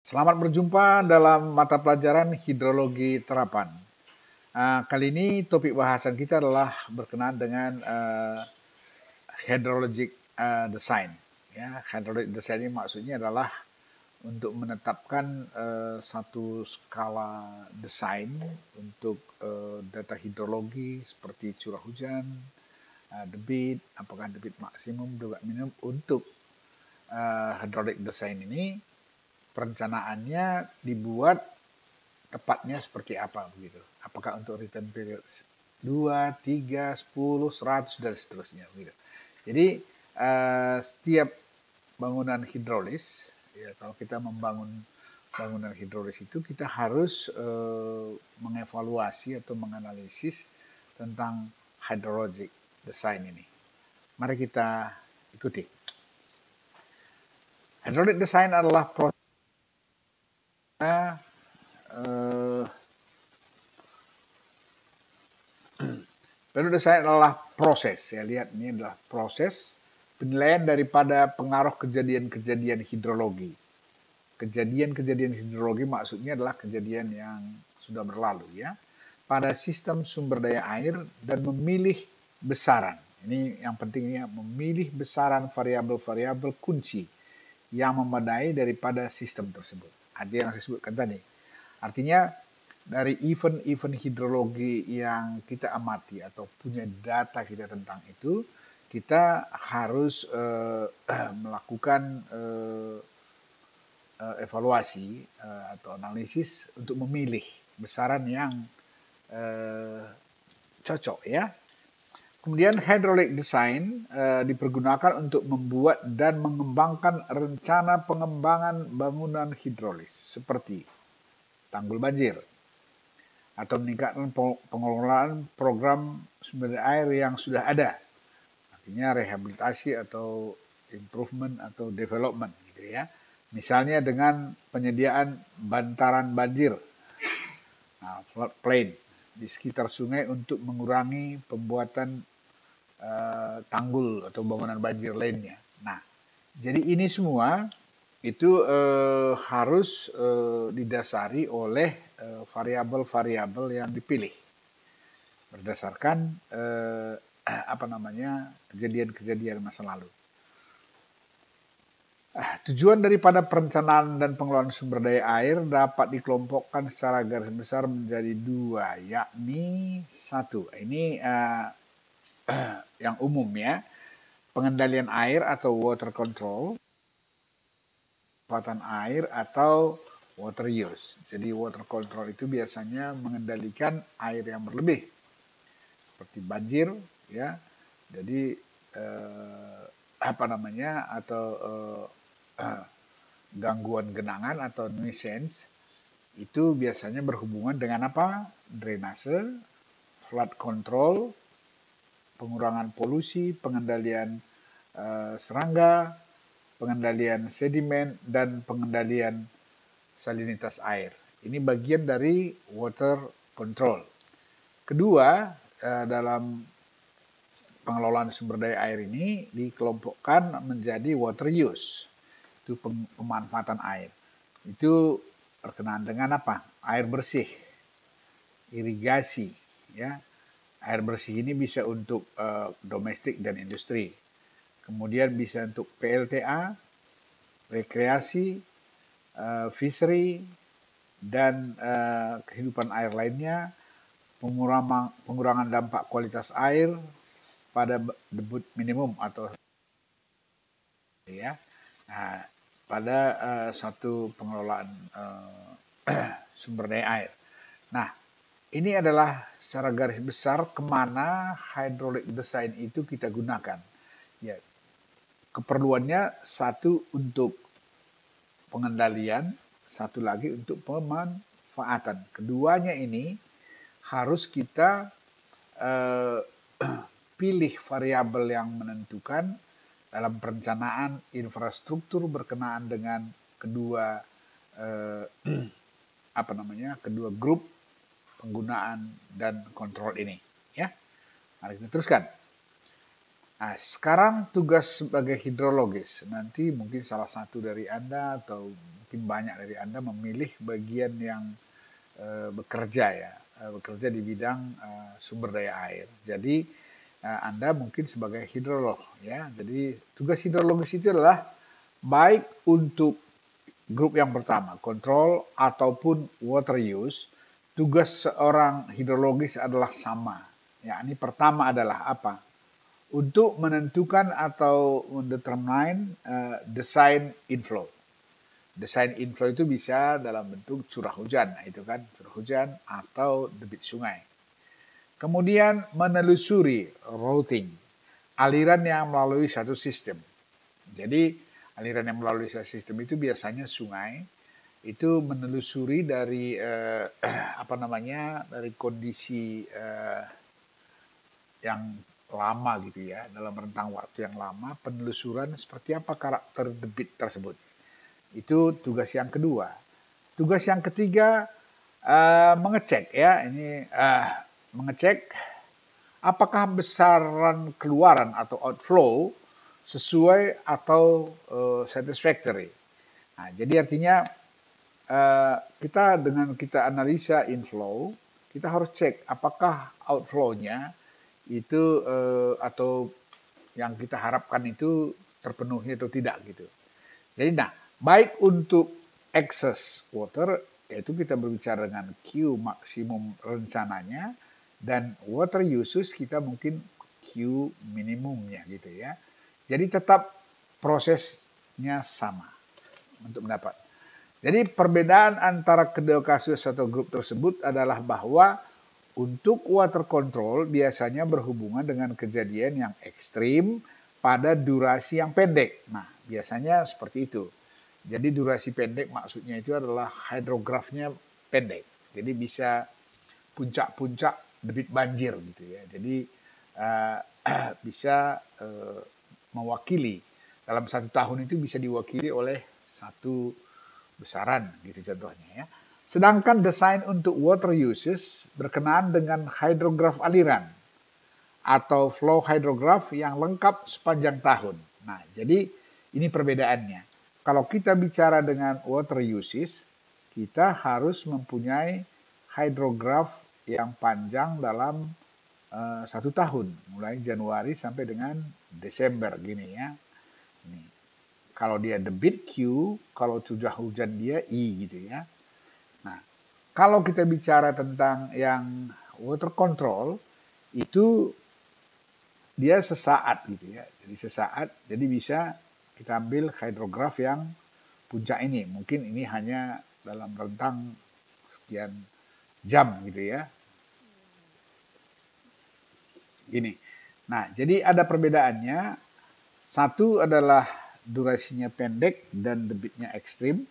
Selamat berjumpa dalam mata pelajaran hidrologi terapan. Kali ini topik bahasan kita adalah berkenaan dengan hydrologic design. Ya, hydrologic design ini maksudnya adalah untuk menetapkan satu skala desain untuk data hidrologi seperti curah hujan, debit, apakah debit maksimum, debit minimum untuk hydraulic design ini. Perencanaannya dibuat tepatnya seperti apa begitu. Apakah untuk return period 2, 3, 10, 100 dan seterusnya begitu. Jadi setiap bangunan hidrolis, ya, kalau kita membangun bangunan hidrolis itu kita harus mengevaluasi atau menganalisis tentang hydrologic design ini. Mari kita ikuti. Hydraulic design adalah proses Hydraulic design adalah proses. Saya lihat ini adalah proses penilaian daripada pengaruh kejadian-kejadian hidrologi. Kejadian-kejadian hidrologi maksudnya adalah kejadian yang sudah berlalu ya pada sistem sumber daya air dan memilih besaran. Ini yang penting ya, memilih besaran variabel-variabel kunci yang memadai daripada sistem tersebut. Ada yang saya sebutkan tadi. Artinya dari event-event hidrologi yang kita amati atau punya data kita tentang itu, kita harus melakukan evaluasi atau analisis untuk memilih besaran yang cocok ya. Kemudian hydraulic design dipergunakan untuk membuat dan mengembangkan rencana pengembangan bangunan hidrolis seperti tanggul banjir atau meningkatkan pengelolaan program sumber air yang sudah ada. Artinya rehabilitasi atau improvement atau development gitu ya. Misalnya dengan penyediaan bantaran banjir, floodplain di sekitar sungai untuk mengurangi pembuatan tanggul atau bangunan banjir lainnya. Nah, jadi ini semua itu harus didasari oleh variabel-variabel yang dipilih berdasarkan kejadian-kejadian masa lalu. Tujuan daripada perencanaan dan pengelolaan sumber daya air dapat dikelompokkan secara garis besar menjadi dua, yakni satu, ini yang umum ya, pengendalian air atau water control, pemanfaatan air atau water use. Jadi water control itu biasanya mengendalikan air yang berlebih, seperti banjir ya. Jadi gangguan genangan atau nuisance itu biasanya berhubungan dengan apa? Drainase, flood control, pengurangan polusi, pengendalian serangga, pengendalian sedimen, dan pengendalian salinitas air. Ini bagian dari water control. Kedua, dalam pengelolaan sumber daya air ini dikelompokkan menjadi water use. Itu pemanfaatan air. Itu berkenaan dengan apa? Air bersih, irigasi, ya. Air bersih ini bisa untuk domestik dan industri. Kemudian bisa untuk PLTA, rekreasi, fishery, dan kehidupan air lainnya, pengurangan dampak kualitas air pada debit minimum atau ya, pada satu pengelolaan sumber daya air. Nah, ini adalah secara garis besar kemana hydraulic design itu kita gunakan. Ya, keperluannya satu untuk pengendalian, satu lagi untuk pemanfaatan. Keduanya ini harus kita pilih variabel yang menentukan dalam perencanaan infrastruktur berkenaan dengan kedua kedua grup penggunaan dan kontrol ini ya. Mari kita teruskan. Nah, sekarang tugas sebagai hidrologis. Nanti mungkin salah satu dari Anda atau mungkin banyak dari Anda memilih bagian yang bekerja ya, bekerja di bidang sumber daya air. Jadi Anda mungkin sebagai hidrolog ya. Jadi tugas hidrologis itu adalah baik untuk grup yang pertama, control ataupun water use, tugas seorang hidrologis adalah sama. Ya, ini pertama adalah apa? Untuk menentukan atau mendetermine desain inflow. Desain inflow itu bisa dalam bentuk curah hujan, nah, itu kan curah hujan atau debit sungai. Kemudian menelusuri routing, aliran yang melalui satu sistem. Jadi aliran yang melalui satu sistem itu biasanya sungai itu menelusuri dari apa namanya dari kondisi yang lama gitu ya, dalam rentang waktu yang lama, penelusuran seperti apa karakter debit tersebut. Itu tugas yang kedua. Tugas yang ketiga mengecek ya, ini mengecek apakah besaran keluaran atau outflow sesuai atau satisfactory. Nah, jadi artinya dengan kita analisa inflow, kita harus cek apakah outflow-nya itu atau yang kita harapkan itu terpenuhi atau tidak gitu. Jadi nah, baik untuk excess water, yaitu kita berbicara dengan Q maksimum rencananya, dan water uses kita mungkin Q minimumnya gitu ya. Jadi tetap prosesnya sama untuk mendapat. Jadi perbedaan antara kedua kasus atau grup tersebut adalah bahwa untuk water control biasanya berhubungan dengan kejadian yang ekstrim pada durasi yang pendek. Nah, biasanya seperti itu. Jadi durasi pendek maksudnya itu adalah hidrografnya pendek. Jadi bisa puncak-puncak debit banjir gitu ya. Jadi bisa mewakili dalam satu tahun itu bisa diwakili oleh satu besaran gitu contohnya ya. Sedangkan desain untuk water uses berkenaan dengan hidrograf aliran atau flow hydrograph yang lengkap sepanjang tahun. Nah, jadi ini perbedaannya. Kalau kita bicara dengan water uses, kita harus mempunyai hydrograph yang panjang dalam satu tahun, mulai Januari sampai dengan Desember gini ya. Ini. Kalau dia debit Q, kalau curah hujan dia I gitu ya. Nah, kalau kita bicara tentang yang water control, itu dia sesaat gitu ya. Jadi sesaat, jadi bisa kita ambil hidrograf yang puncak ini. Mungkin ini hanya dalam rentang sekian jam gitu ya. Gini. Nah, jadi ada perbedaannya. Satu adalah durasinya pendek dan debitnya ekstrim.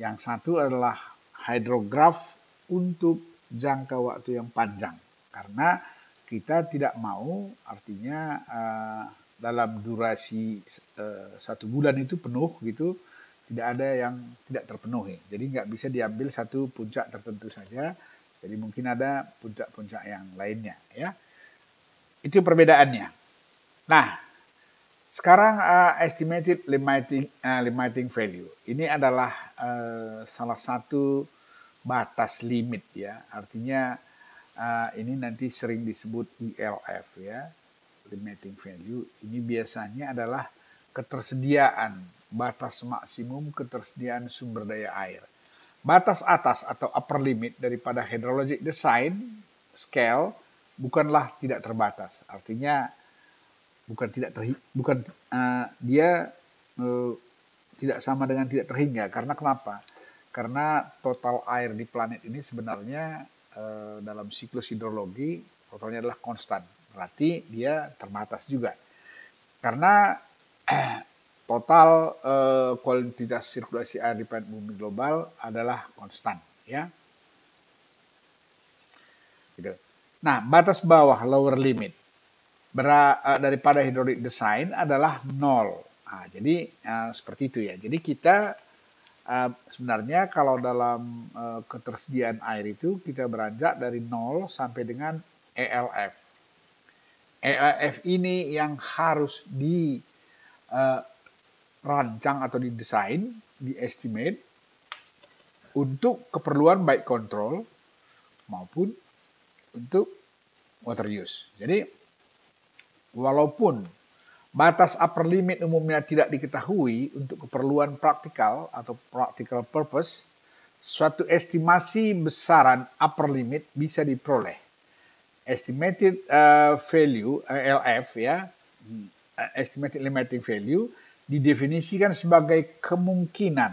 Yang satu adalah hidrograf untuk jangka waktu yang panjang. Karena kita tidak mau artinya dalam durasi satu bulan itu penuh gitu, tidak ada yang tidak terpenuhi. Jadi nggak bisa diambil satu puncak tertentu saja. Jadi mungkin ada puncak-puncak yang lainnya ya. Itu perbedaannya. Nah, sekarang estimated limiting value. Ini adalah salah satu batas limit ya. Artinya ini nanti sering disebut ELF ya, limiting value. Ini biasanya adalah ketersediaan, batas maksimum ketersediaan sumber daya air. Batas atas atau upper limit daripada hydrologic design scale bukanlah tidak terbatas. Artinya dia tidak sama dengan tidak terhingga. Karena kenapa? Karena total air di planet ini sebenarnya dalam siklus hidrologi totalnya adalah konstan. Berarti dia terbatas juga. Karena total kuantitas sirkulasi air di planet bumi global adalah konstan, ya. Gitu. Nah, batas bawah lower limit daripada hydraulic design adalah 0. Nah, jadi seperti itu ya. Jadi kita sebenarnya kalau dalam ketersediaan air itu kita beranjak dari 0 sampai dengan ELF. ELF ini yang harus dirancang atau didesain, diestimate untuk keperluan baik kontrol maupun untuk water use. Jadi walaupun batas upper limit umumnya tidak diketahui untuk keperluan praktikal atau practical purpose, suatu estimasi besaran upper limit bisa diperoleh. Estimated value (ELF) ya, estimated limiting value didefinisikan sebagai kemungkinan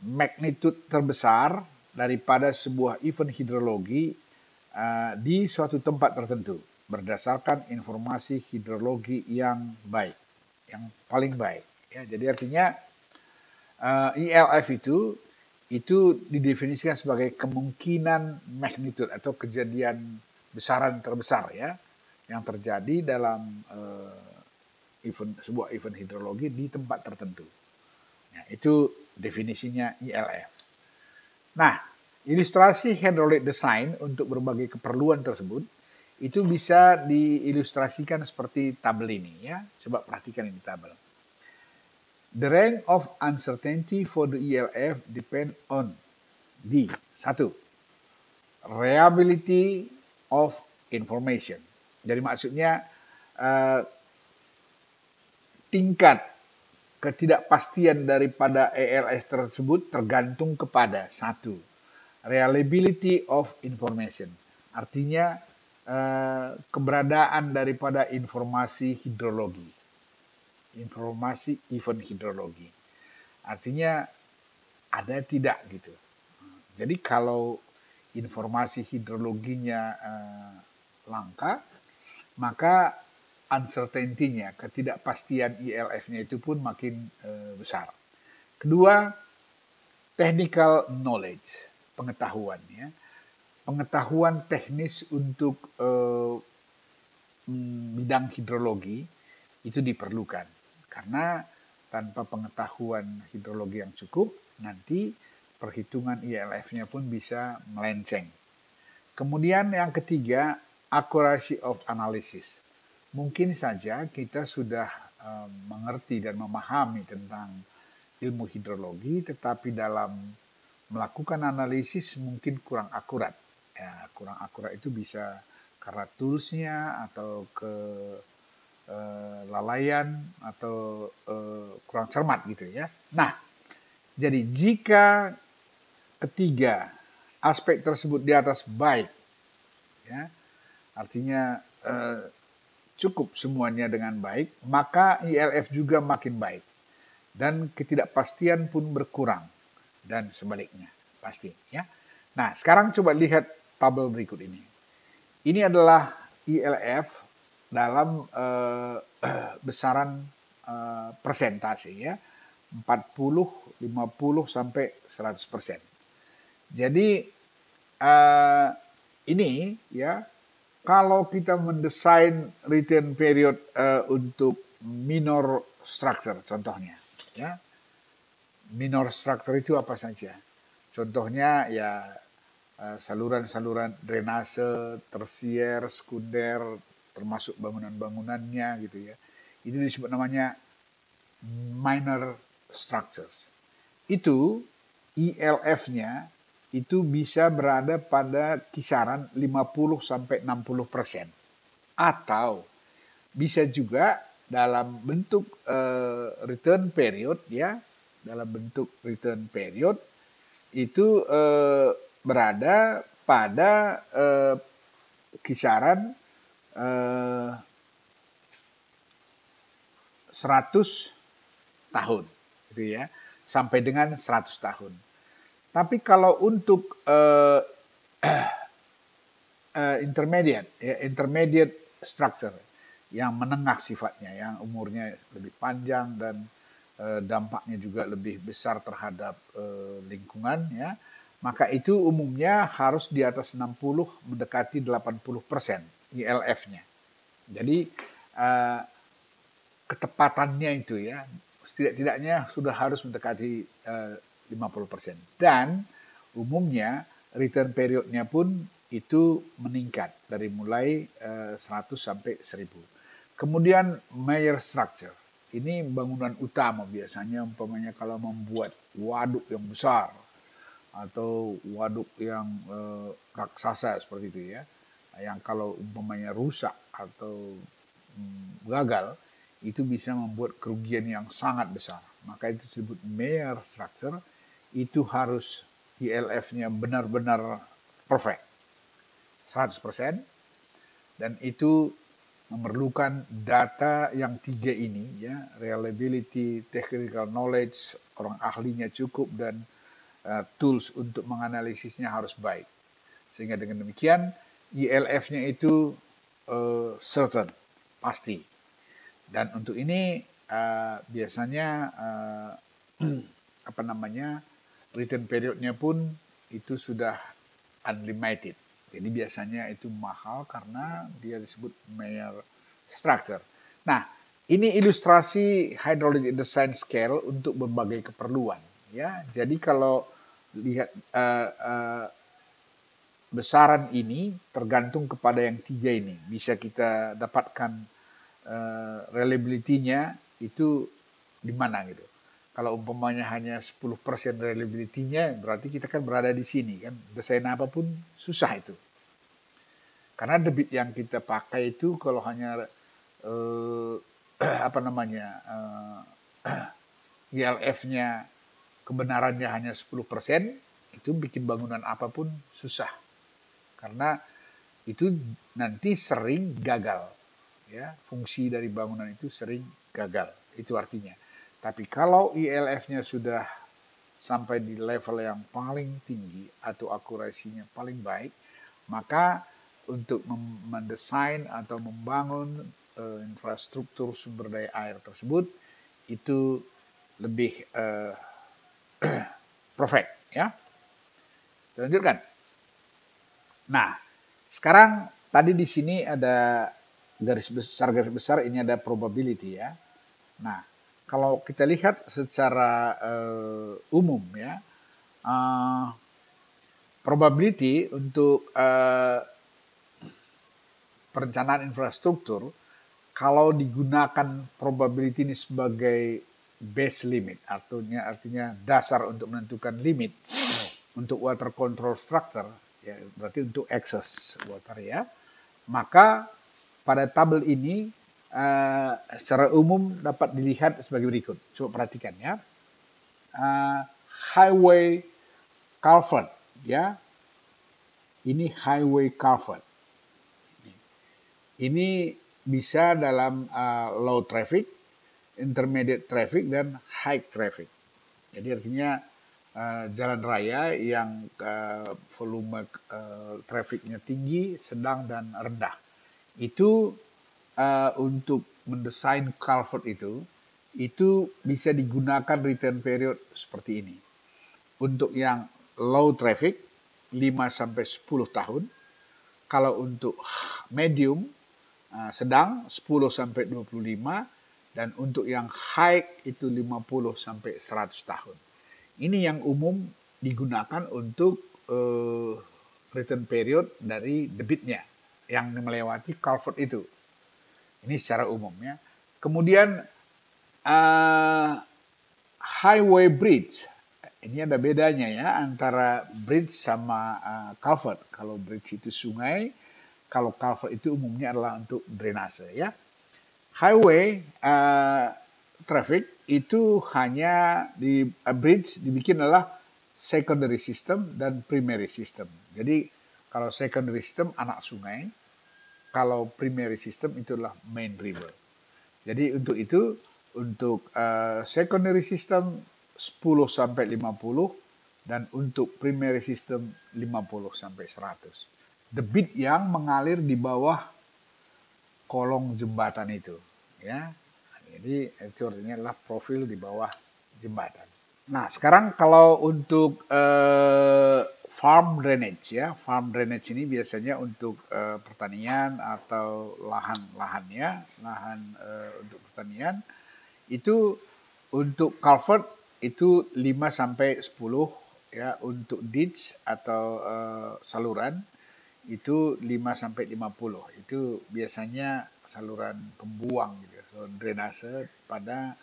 magnitude terbesar daripada sebuah event hidrologi di suatu tempat tertentu berdasarkan informasi hidrologi yang baik, yang paling baik. Ya, jadi artinya ELF itu didefinisikan sebagai kemungkinan magnitude atau kejadian besaran terbesar ya yang terjadi dalam sebuah event hidrologi di tempat tertentu. Ya, itu definisinya ELF. Nah, ilustrasi hydraulic design untuk berbagai keperluan tersebut itu bisa diilustrasikan seperti tabel ini ya. Coba perhatikan ini tabel. The range of uncertainty for the ELF depend on D. 1. Reliability of information. Jadi maksudnya tingkat ketidakpastian daripada ELF tersebut tergantung kepada 1. Reliability of information. Artinya keberadaan daripada informasi hidrologi. Informasi event hidrologi. Artinya ada tidak gitu. Jadi kalau informasi hidrologinya langka, maka uncertainty-nya, ketidakpastian ELF-nya itu pun makin besar. Kedua, technical knowledge, pengetahuan ya. Pengetahuan teknis untuk bidang hidrologi itu diperlukan. Karena tanpa pengetahuan hidrologi yang cukup, nanti perhitungan ELF-nya pun bisa melenceng. Kemudian yang ketiga, accuracy of analysis. Mungkin saja kita sudah mengerti dan memahami tentang ilmu hidrologi, tetapi dalam melakukan analisis mungkin kurang akurat. Ya, kurang akurat itu bisa karena toolsnya atau kelalaian atau kurang cermat gitu ya. Nah, jadi jika ketiga aspek tersebut di atas baik, ya, artinya cukup semuanya dengan baik, maka ELF juga makin baik. Dan ketidakpastian pun berkurang. Dan sebaliknya, pasti. Ya. Nah, sekarang coba lihat tabel berikut ini. Ini adalah ELF dalam besaran persentase ya. 40, 50, sampai 100%. Jadi ini ya, kalau kita mendesain return period untuk minor structure contohnya ya. Minor structure itu apa saja? Contohnya ya saluran-saluran drainase, tersier, sekunder, termasuk bangunan-bangunannya gitu ya. Itu disebut namanya minor structures. Itu ELF-nya itu bisa berada pada kisaran 50-60%. Atau bisa juga dalam bentuk return period ya, dalam bentuk return period itu berada pada kisaran 100 tahun gitu ya, sampai dengan 100 tahun. Tapi kalau untuk intermediate structure yang menengah sifatnya, yang umurnya lebih panjang dan dampaknya juga lebih besar terhadap lingkungan, ya, maka itu umumnya harus di atas 60 mendekati 80% ELF-nya. Jadi ketepatannya itu ya, setidak-tidaknya sudah harus mendekati 50%. Dan umumnya return periodnya pun itu meningkat dari mulai 100 sampai 1000. Kemudian Mayer structure. Ini bangunan utama biasanya umpamanya kalau membuat waduk yang besar atau waduk yang raksasa seperti itu ya. Yang kalau umpamanya rusak atau gagal itu bisa membuat kerugian yang sangat besar. Maka itu disebut Mayer structure. Itu harus ILF-nya benar-benar perfect. 100%, dan itu memerlukan data yang 3 ini ya, reliability, technical knowledge, orang ahlinya cukup, dan tools untuk menganalisisnya harus baik. Sehingga dengan demikian ILF-nya itu certain, pasti. Dan untuk ini biasanya return periodnya pun itu sudah unlimited. Jadi biasanya itu mahal karena dia disebut Mayer structure. Nah, ini ilustrasi hydraulic design scale untuk berbagai keperluan. Ya, jadi kalau lihat besaran ini tergantung kepada yang 3 ini. Bisa kita dapatkan reliability-nya itu di mana gitu. Kalau umpamanya hanya 10% reliability-nya, berarti kita kan berada di sini kan. Desain apapun susah itu. Karena debit yang kita pakai itu kalau hanya ILF-nya kebenarannya hanya 10%, itu bikin bangunan apapun susah. Karena itu nanti sering gagal. Ya, fungsi dari bangunan itu sering gagal. Itu artinya. Tapi kalau ILF-nya sudah sampai di level yang paling tinggi atau akurasinya paling baik, maka untuk mendesain atau membangun infrastruktur sumber daya air tersebut itu lebih perfect ya. Lanjutkan. Nah, sekarang tadi di sini ada garis besar ini ada probability ya. Nah, kalau kita lihat secara umum ya, probability untuk perencanaan infrastruktur, kalau digunakan probability ini sebagai base limit, artinya dasar untuk menentukan limit untuk water control structure, ya, berarti untuk access water ya, maka pada tabel ini secara umum dapat dilihat sebagai berikut. Coba perhatikan ya. Highway culvert ya. Ini highway culvert. Ini bisa dalam low traffic, intermediate traffic, dan high traffic. Jadi artinya jalan raya yang volume trafficnya tinggi, sedang, dan rendah. Itu untuk mendesain culvert itu bisa digunakan return period seperti ini. Untuk yang low traffic 5-10 tahun. Kalau untuk medium sedang 10-25, dan untuk yang high itu 50-100 tahun. Ini yang umum digunakan untuk return period dari debitnya yang melewati culvert itu. Ini secara umum ya. Kemudian highway bridge. Ini ada bedanya ya antara bridge sama culvert. Kalau bridge itu sungai, kalau culvert itu umumnya adalah untuk drainase ya. Highway traffic itu hanya di bridge dibikin adalah secondary system dan primary system. Jadi kalau secondary system anak sungai, kalau primary system itu adalah main river. Jadi untuk itu, untuk secondary system 10-50, dan untuk primary system 50-100. Debit yang mengalir di bawah kolong jembatan itu, ya. Jadi itu artinya adalah profil di bawah jembatan. Nah, sekarang kalau untuk farm drainage ya, farm drainage ini biasanya untuk pertanian atau lahan untuk pertanian. Itu untuk culvert itu 5-10 ya, untuk ditch atau saluran itu 5 sampai 50. Itu biasanya saluran pembuang gitu, saluran drainase pada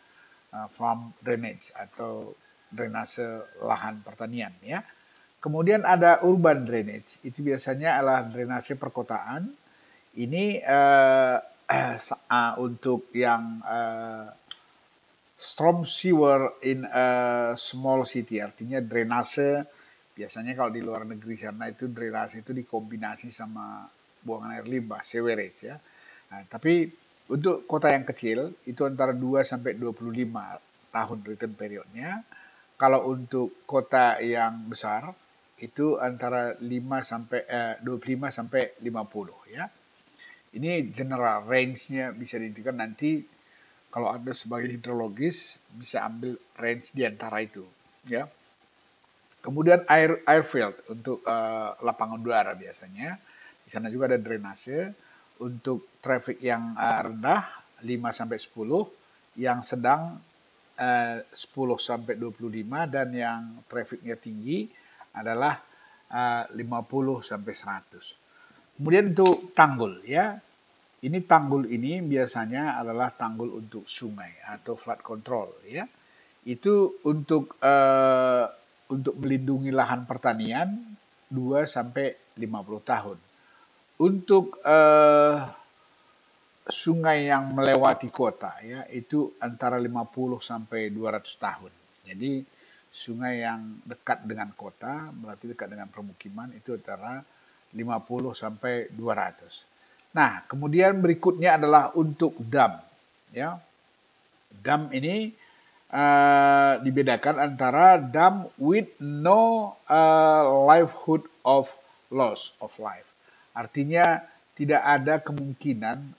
farm drainage atau drainase lahan pertanian ya. Kemudian ada urban drainage, itu biasanya adalah drainase perkotaan. Ini untuk yang storm sewer in a small city, artinya drainase. Biasanya kalau di luar negeri sana itu drainase itu dikombinasi sama buangan air limbah, sewerage ya. Nah, tapi untuk kota yang kecil itu antara 2 sampai 25 tahun return periodnya. Kalau untuk kota yang besar itu antara 25 sampai 50 ya. Ini general range-nya bisa ditentukan nanti kalau Anda sebagai hidrologis bisa ambil range di antara itu ya. Kemudian airfield untuk lapangan udara biasanya. Di sana juga ada drainase untuk traffic yang rendah 5 sampai 10, yang sedang 10 sampai 25 dan yang trafficnya tinggi adalah 50 sampai 100. Kemudian untuk tanggul ya. Ini tanggul ini biasanya adalah tanggul untuk sungai atau flood control ya. Itu untuk melindungi lahan pertanian 2 sampai 50 tahun. Untuk sungai yang melewati kota ya itu antara 50 sampai 200 tahun. Jadi sungai yang dekat dengan kota, berarti dekat dengan permukiman itu antara 50 sampai 200. Nah, kemudian berikutnya adalah untuk dam ya. Dam ini dibedakan antara dam with no livelihood of loss of life. Artinya tidak ada kemungkinan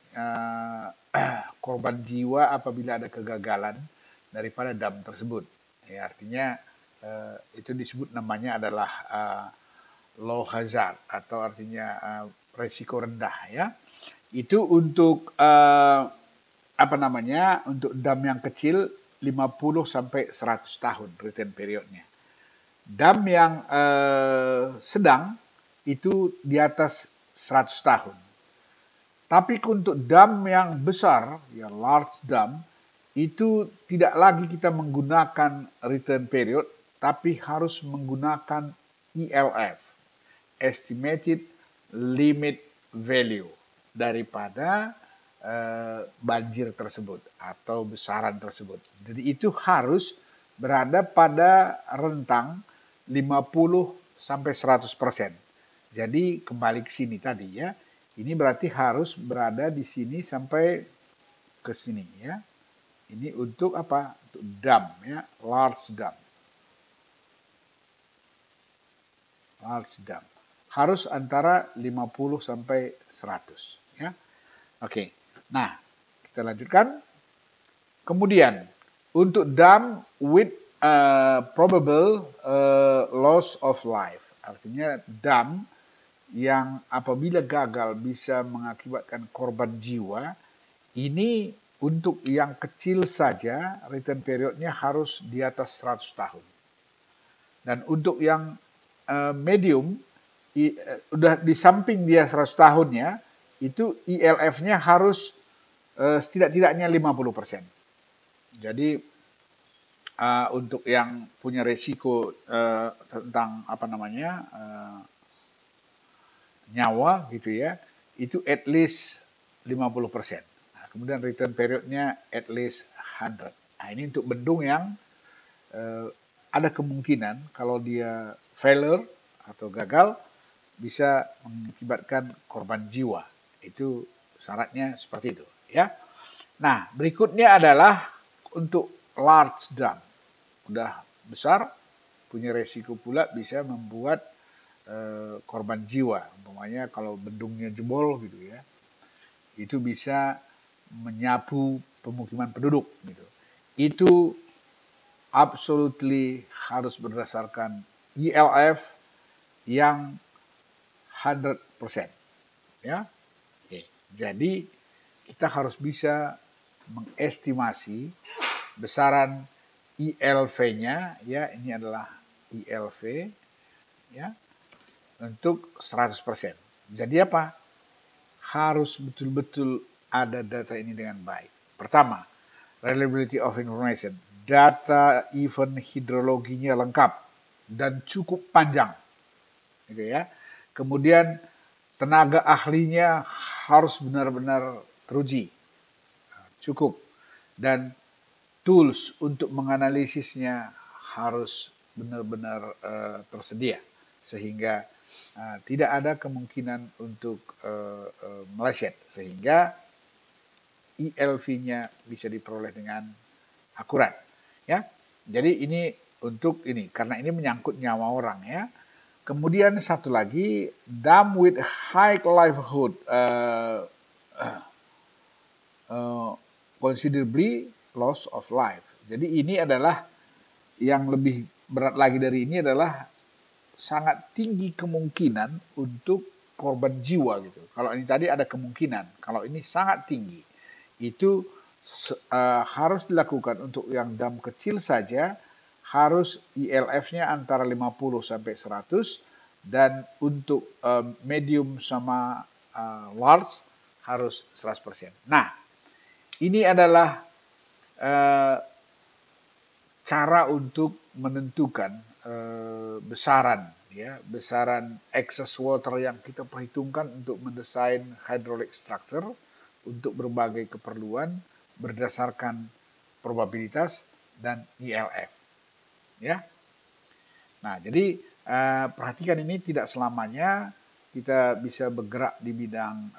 korban jiwa apabila ada kegagalan daripada dam tersebut. Ya, artinya itu disebut namanya adalah low hazard atau artinya resiko rendah ya. Itu untuk untuk dam yang kecil 50 sampai 100 tahun return periodnya. Dam yang sedang itu di atas 100 tahun. Tapi untuk dam yang besar, ya large dam, itu tidak lagi kita menggunakan return period, tapi harus menggunakan ELF, Estimated Limit Value, daripada banjir tersebut atau besaran tersebut. Jadi itu harus berada pada rentang 50 sampai 100%. Jadi kembali ke sini tadi ya. Ini berarti harus berada di sini sampai ke sini ya. Ini untuk apa? Untuk dam ya, large dam. Large dam. Harus antara 50 sampai 100 ya. Oke. Nah, kita lanjutkan. Kemudian untuk dam with probable loss of life. Artinya dam yang apabila gagal bisa mengakibatkan korban jiwa, ini untuk yang kecil saja return periodnya harus di atas 100 tahun. Dan untuk yang medium, udah di samping dia 100 tahunnya, itu ELF-nya harus setidak-tidaknya 50%. Jadi untuk yang punya resiko tentang nyawa gitu ya, itu at least 50%. Nah, kemudian return periodnya at least 100. Nah, ini untuk bendung yang ada kemungkinan kalau dia failure atau gagal bisa mengakibatkan korban jiwa. Itu syaratnya seperti itu ya. Nah, berikutnya adalah untuk large dam. Udah besar, punya resiko pula bisa membuat korban jiwa. Umpamanya kalau bendungnya jebol gitu ya, itu bisa menyapu pemukiman penduduk gitu. Itu absolutely harus berdasarkan ELF yang 100% ya. Oke. Jadi kita harus bisa mengestimasi besaran ELV-nya ya, ini adalah ELV ya, untuk 100%. Jadi apa? Harus betul-betul ada data ini dengan baik. Pertama, reliability of information. Data event hidrologinya lengkap dan cukup panjang, gitu ya. Kemudian tenaga ahlinya harus benar-benar teruji, cukup, dan tools untuk menganalisisnya harus benar-benar tersedia sehingga tidak ada kemungkinan untuk meleset sehingga ELV-nya bisa diperoleh dengan akurat ya. Jadi ini untuk ini karena ini menyangkut nyawa orang ya. Kemudian satu lagi, dam with high livelihood considerably loss of life. Jadi ini adalah yang lebih berat lagi dari ini adalah sangat tinggi kemungkinan untuk korban jiwa gitu. Kalau ini tadi ada kemungkinan, kalau ini sangat tinggi. Itu harus dilakukan untuk yang dam kecil saja harus ILF-nya antara 50 sampai 100 dan untuk medium sama large harus 100%. Nah, ini adalah cara untuk menentukan besaran excess water yang kita perhitungkan untuk mendesain hydraulic structure untuk berbagai keperluan berdasarkan probabilitas dan ILF ya. Nah, jadi perhatikan ini tidak selamanya kita bisa bergerak di bidang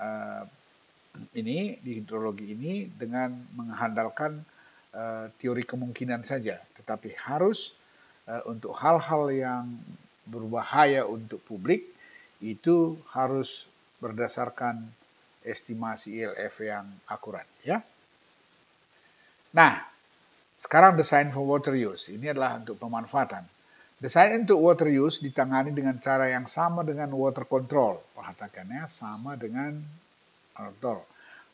ini di hidrologi ini dengan mengandalkan teori kemungkinan saja, tetapi harus untuk hal-hal yang berbahaya untuk publik itu harus berdasarkan estimasi ILF yang akurat ya. Nah, sekarang design for water use. Ini adalah untuk pemanfaatan. Desain untuk water use ditangani dengan cara yang sama dengan water control. Perhatikannya sama dengan water.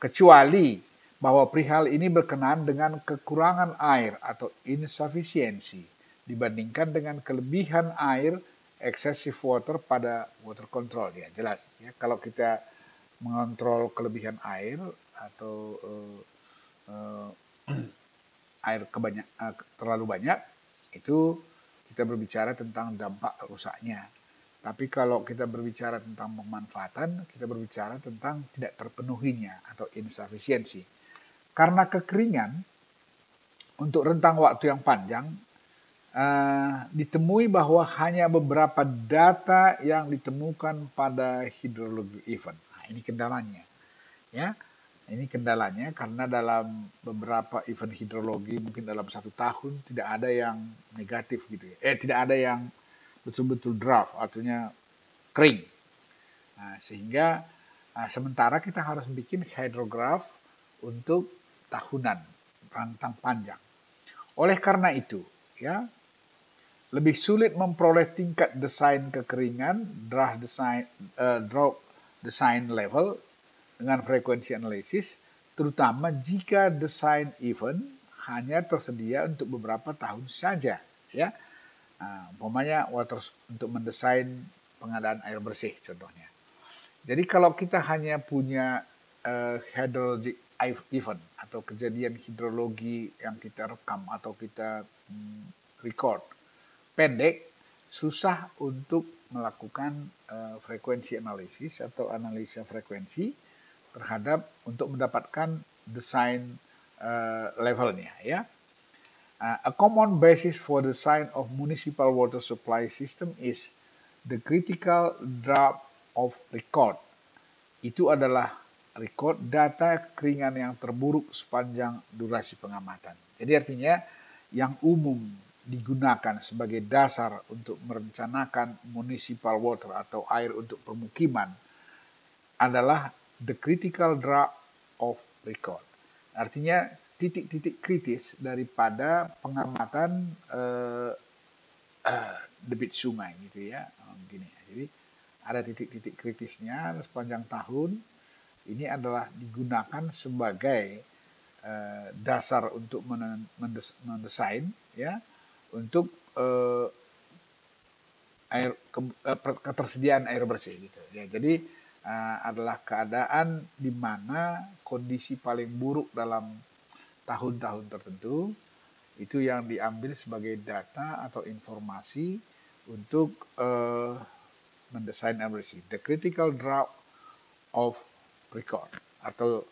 Kecuali bahwa perihal ini berkenaan dengan kekurangan air atau insufficiency dibandingkan dengan kelebihan air excessive water pada water control ya jelas ya. Kalau kita mengontrol kelebihan air atau air terlalu banyak itu kita berbicara tentang dampak rusaknya. Tapi kalau kita berbicara tentang pemanfaatan, kita berbicara tentang tidak terpenuhinya atau insufficiency. Karena kekeringan untuk rentang waktu yang panjang ditemui bahwa hanya beberapa data yang ditemukan pada hidrologi event. Nah, ini kendalanya, ya. Ini kendalanya karena dalam beberapa event hidrologi mungkin dalam 1 tahun tidak ada yang negatif gitu ya. Tidak ada yang betul-betul draft, artinya kering. Nah, sehingga sementara kita harus bikin hydrograph untuk tahunan, rentang panjang. Oleh karena itu, ya, lebih sulit memperoleh tingkat desain kekeringan, drought design level dengan frekuensi analisis, terutama jika desain event hanya tersedia untuk beberapa tahun saja, ya. Nah, umpamanya untuk mendesain pengadaan air bersih contohnya. Jadi kalau kita hanya punya hydrologic event atau kejadian hidrologi yang kita rekam atau kita record pendek, susah untuk melakukan frekuensi analisis atau analisa frekuensi terhadap untuk mendapatkan desain levelnya ya. A common basis for the design of municipal water supply system is the critical drought of record. Itu adalah record data kekeringan yang terburuk sepanjang durasi pengamatan. Jadi artinya yang umum digunakan sebagai dasar untuk merencanakan municipal water atau air untuk permukiman adalah the critical drought of record. Artinya titik-titik kritis daripada pengamatan debit sungai gitu ya. Begini. Jadi ada titik-titik kritisnya sepanjang tahun. Ini adalah digunakan sebagai dasar untuk mendesain ya untuk ketersediaan air bersih gitu ya. Jadi adalah keadaan di mana kondisi paling buruk dalam tahun-tahun tertentu, itu yang diambil sebagai data atau informasi untuk mendesain emergency. The critical drought of record, atau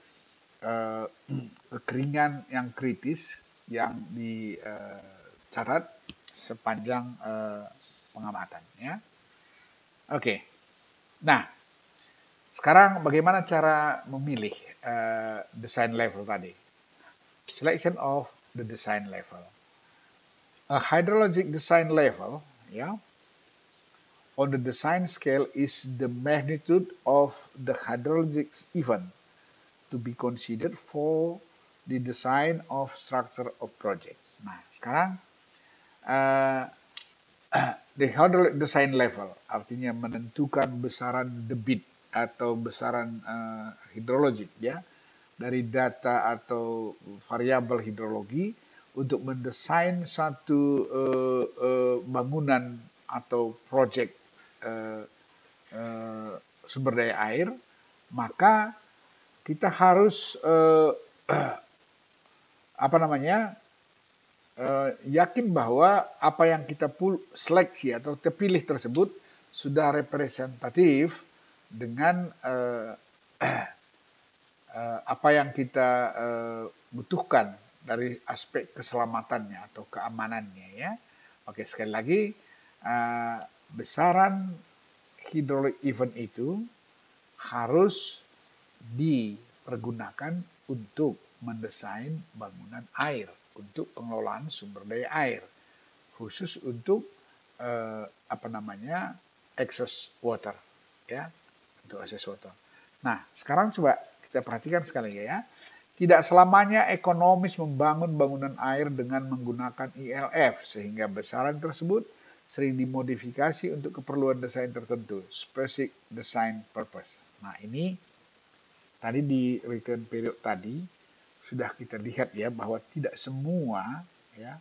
kekeringan yang kritis yang dicatat sepanjang pengamatan. Ya. Oke. Nah, sekarang bagaimana cara memilih design level tadi? Selection of the design level. A hydrologic design level, ya, on the design scale is the magnitude of the hydrologic event to be considered for the design of structure of project. Nah, sekarang the hydraulic design level artinya menentukan besaran debit atau besaran hidrologik, ya, dari data atau variabel hidrologi untuk mendesain satu bangunan atau proyek sumber daya air, maka kita harus yakin bahwa apa yang kita seleksi atau terpilih tersebut sudah representatif dengan apa yang kita butuhkan dari aspek keselamatannya atau keamanannya, ya. Oke, sekali lagi, besaran hydraulic event itu harus dipergunakan untuk mendesain bangunan air, untuk pengelolaan sumber daya air, khusus untuk excess water, ya, untuk excess water. Nah, sekarang coba kita perhatikan sekali ya. Tidak selamanya ekonomis membangun bangunan air dengan menggunakan ILF, sehingga besaran tersebut sering dimodifikasi untuk keperluan desain tertentu, specific design purpose. Nah, ini tadi di return period tadi sudah kita lihat ya, bahwa tidak semua, ya,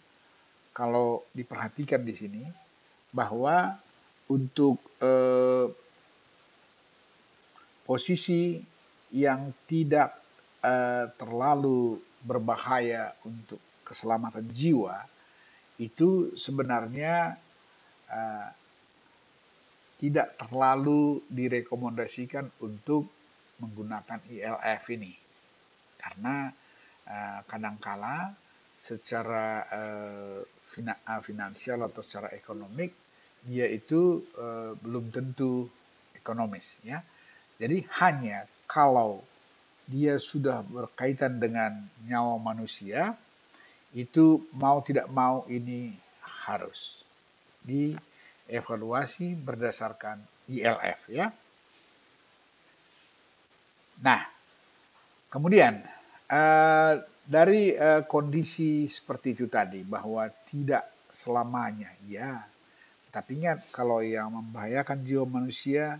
kalau diperhatikan di sini, bahwa untuk posisi yang tidak terlalu berbahaya untuk keselamatan jiwa, itu sebenarnya tidak terlalu direkomendasikan untuk menggunakan ILF ini. Karena kadangkala secara finansial atau secara ekonomik, dia itu belum tentu ekonomis, ya. Jadi hanya kalau dia sudah berkaitan dengan nyawa manusia, itu mau tidak mau ini harus dievaluasi berdasarkan ILF, ya. Nah, kemudian dari kondisi seperti itu tadi, bahwa tidak selamanya, ya. Tapi ingat, kalau yang membahayakan jiwa manusia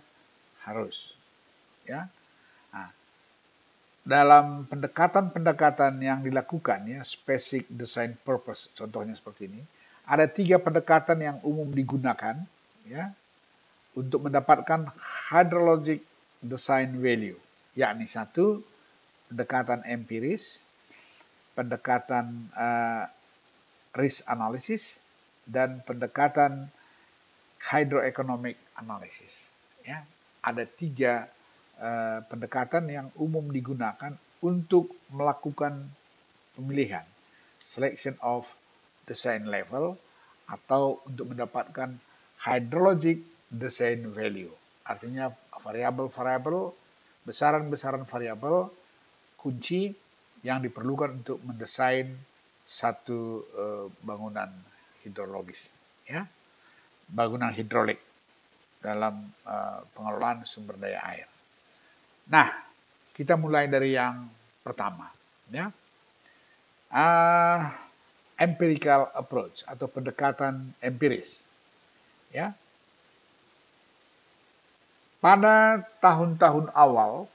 harus, ya. Nah, dalam pendekatan-pendekatan yang dilakukan, ya, specific design purpose, contohnya seperti ini, ada 3 pendekatan yang umum digunakan, ya, untuk mendapatkan hydrologic design value, yakni 1, pendekatan empiris, pendekatan risk analysis, dan pendekatan hydroeconomic analysis, ya. Ada 3 pendekatan yang umum digunakan untuk melakukan pemilihan, selection of design level, atau untuk mendapatkan hydrologic design value. Artinya variabel-variabel, besaran-besaran variabel kunci yang diperlukan untuk mendesain satu bangunan hidrologis, ya, bangunan hidrolik dalam pengelolaan sumber daya air. Nah, kita mulai dari yang pertama, ya, empirical approach atau pendekatan empiris, ya. Pada tahun-tahun awal,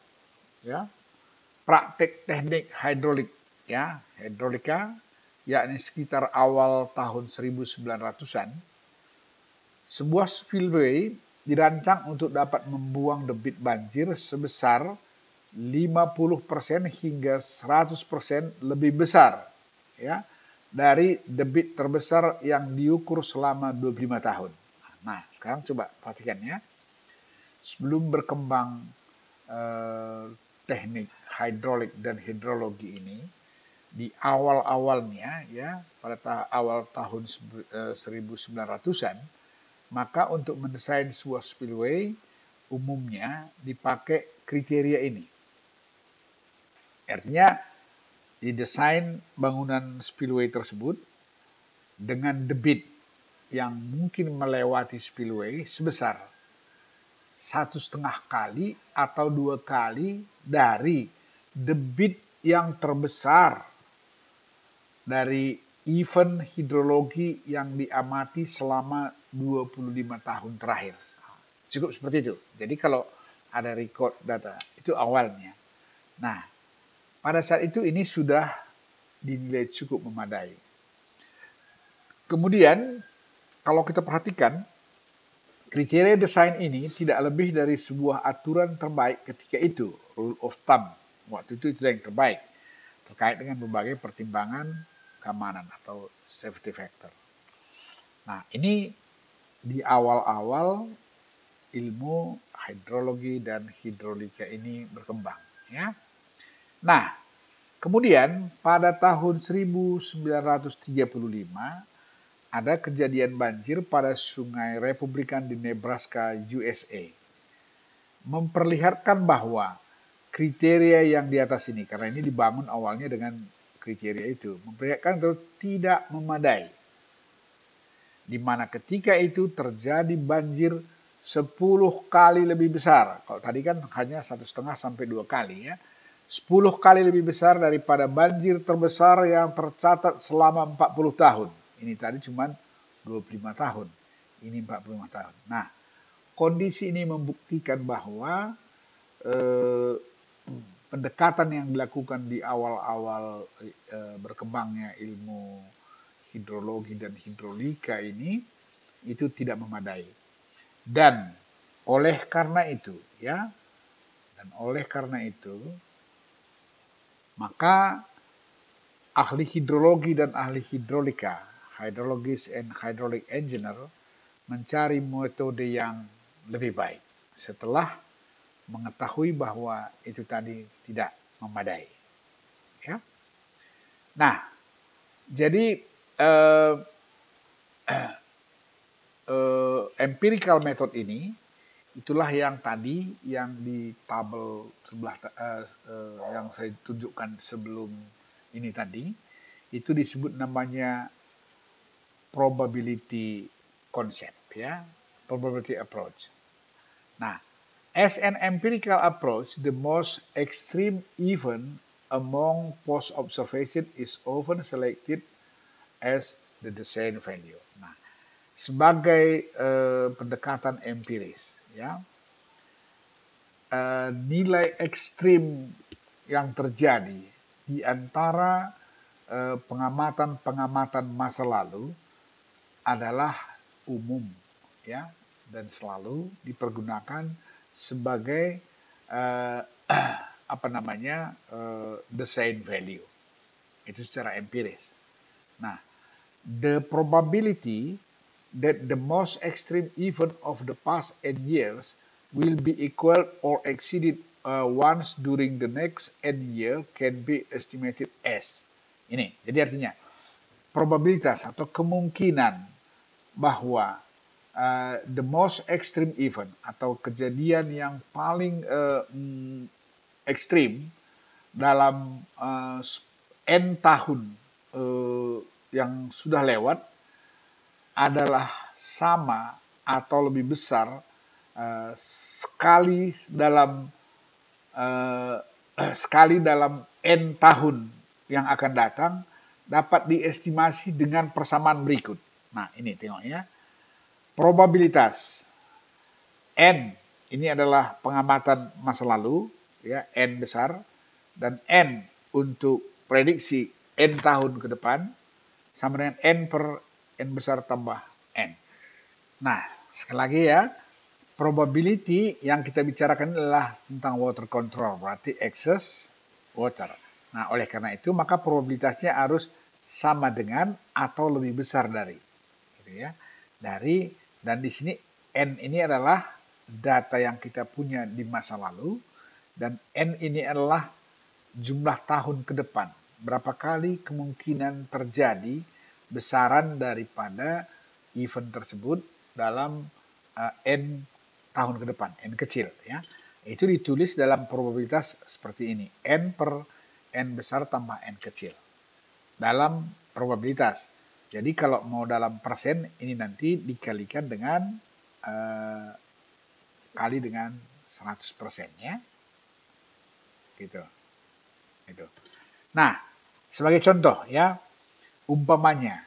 ya, praktek teknik hidrolik, ya, hidrolika, yakni sekitar awal tahun 1900-an, sebuah spillway dirancang untuk dapat membuang debit banjir sebesar 50% hingga 100% lebih besar ya dari debit terbesar yang diukur selama 25 tahun. Nah, sekarang coba perhatikan ya. Sebelum berkembang teknik hidrolik dan hidrologi ini, di awal-awalnya ya pada awal tahun 1900-an, maka untuk mendesain sebuah spillway umumnya dipakai kriteria ini. Artinya didesain bangunan spillway tersebut dengan debit yang mungkin melewati spillway sebesar 1,5 kali atau 2 kali dari debit yang terbesar dari event hidrologi yang diamati selama 25 tahun terakhir. Cukup seperti itu. Jadi kalau ada record data, itu awalnya. Nah, pada saat itu ini sudah dinilai cukup memadai. Kemudian, kalau kita perhatikan, kriteria desain ini tidak lebih dari sebuah aturan terbaik ketika itu, rule of thumb. Waktu itu yang terbaik, terkait dengan berbagai pertimbangan keamanan atau safety factor. Nah, ini di awal-awal ilmu hidrologi dan hidrolika ini berkembang. Ya. Nah, kemudian pada tahun 1935, ada kejadian banjir pada sungai Republikan di Nebraska, USA. Memperlihatkan bahwa kriteria yang di atas ini, karena ini dibangun awalnya dengan kriteria itu, memperlihatkan itu tidak memadai. Di mana ketika itu terjadi banjir 10 kali lebih besar. Kalau tadi kan hanya 1,5 sampai 2 kali ya. 10 kali lebih besar daripada banjir terbesar yang tercatat selama 40 tahun. Ini tadi cuma 25 tahun. Ini 45 tahun. Nah, kondisi ini membuktikan bahwa pendekatan yang dilakukan di awal-awal berkembangnya ilmu hidrologi dan hidrolika ini itu tidak memadai. Dan oleh karena itu, maka ahli hidrologi dan ahli hidrolika, hydrologist and hydraulic engineer, mencari metode yang lebih baik setelah mengetahui bahwa itu tadi tidak memadai. Ya. Nah, jadi empirical method ini itulah yang tadi yang di tabel sebelah yang saya tunjukkan sebelum ini tadi, itu disebut namanya probability concept ya, probability approach. Nah, as an empirical approach, the most extreme event among post observation is often selected as the design value. Nah, sebagai pendekatan empiris, ya, nilai ekstrim yang terjadi di antara pengamatan-pengamatan masa lalu adalah umum, ya, dan selalu dipergunakan sebagai design value. Itu secara empiris. Nah, the probability that the most extreme event of the past 8 years will be equal or exceeded once during the next 8 year can be estimated as. Ini, jadi artinya probabilitas atau kemungkinan bahwa the most extreme event atau kejadian yang paling ekstrim dalam n tahun yang sudah lewat adalah sama atau lebih besar sekali dalam n tahun yang akan datang dapat diestimasi dengan persamaan berikut. Nah, ini tengok ya. Probabilitas n ini adalah pengamatan masa lalu, ya, n besar, dan n untuk prediksi n tahun ke depan sama dengan n per n besar tambah n. Nah, sekali lagi ya, probability yang kita bicarakan adalah tentang water control, berarti excess water. Nah, oleh karena itu maka probabilitasnya harus sama dengan atau lebih besar dari, gitu ya. Dan di sini N ini adalah data yang kita punya di masa lalu, dan N ini adalah jumlah tahun ke depan. Berapa kali kemungkinan terjadi besaran daripada event tersebut dalam N tahun ke depan, N kecil ya. Itu ditulis dalam probabilitas seperti ini, N per N besar tambah N kecil. Dalam probabilitas. Jadi kalau mau dalam persen, ini nanti dikalikan dengan kali dengan 100% ya. Gitu. Gitu. Nah, sebagai contoh ya, umpamanya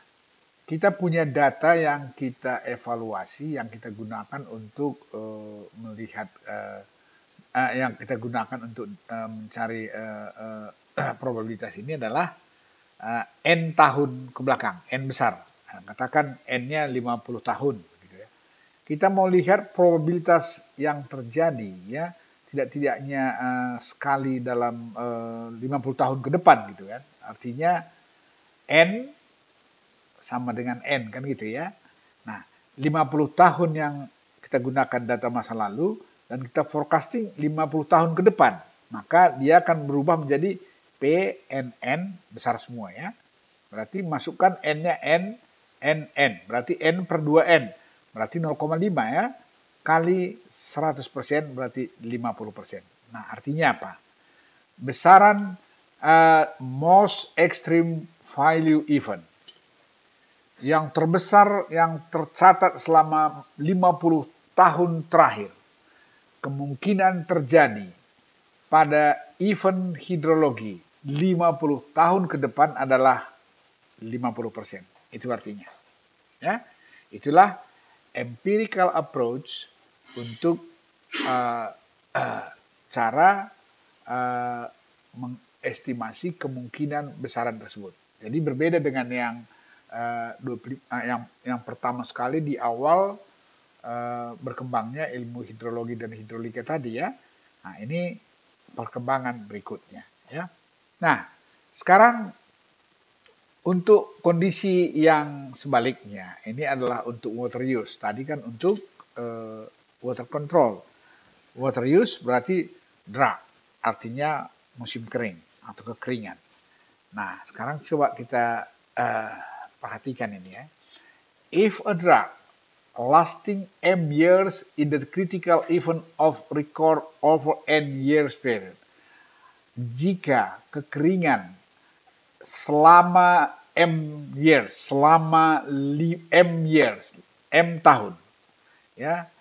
kita punya data yang kita evaluasi, yang kita gunakan untuk melihat, yang kita gunakan untuk mencari probabilitas ini adalah N tahun ke belakang, N besar. Nah, katakan N-nya 50 tahun. Gitu ya. Kita mau lihat probabilitas yang terjadi ya, tidak-tidaknya sekali dalam 50 tahun ke depan gitu kan. Artinya N sama dengan N kan gitu ya. Nah, 50 tahun yang kita gunakan data masa lalu dan kita forecasting 50 tahun ke depan. Maka dia akan berubah menjadi PNN besar semua ya. Berarti masukkan N-nya N, N. Berarti N per 2N. Berarti 0,5 ya. Kali 100% berarti 50%. Nah, artinya apa? Besaran most extreme value event yang terbesar yang tercatat selama 50 tahun terakhir kemungkinan terjadi pada event hidrologi 50 tahun ke depan adalah 50%. Itu artinya. Ya, itulah empirical approach untuk cara mengestimasi kemungkinan besaran tersebut. Jadi berbeda dengan yang pertama sekali di awal berkembangnya ilmu hidrologi dan hidrolika tadi ya. Nah, ini perkembangan berikutnya ya. Nah, sekarang untuk kondisi yang sebaliknya, ini adalah untuk water use. Tadi kan untuk water control. Water use berarti drought, artinya musim kering atau kekeringan. Nah, sekarang coba kita perhatikan ini ya. If a drought lasting M years in the critical event of record over N years period. Jika kekeringan selama M years, selama M years, M tahun, ya,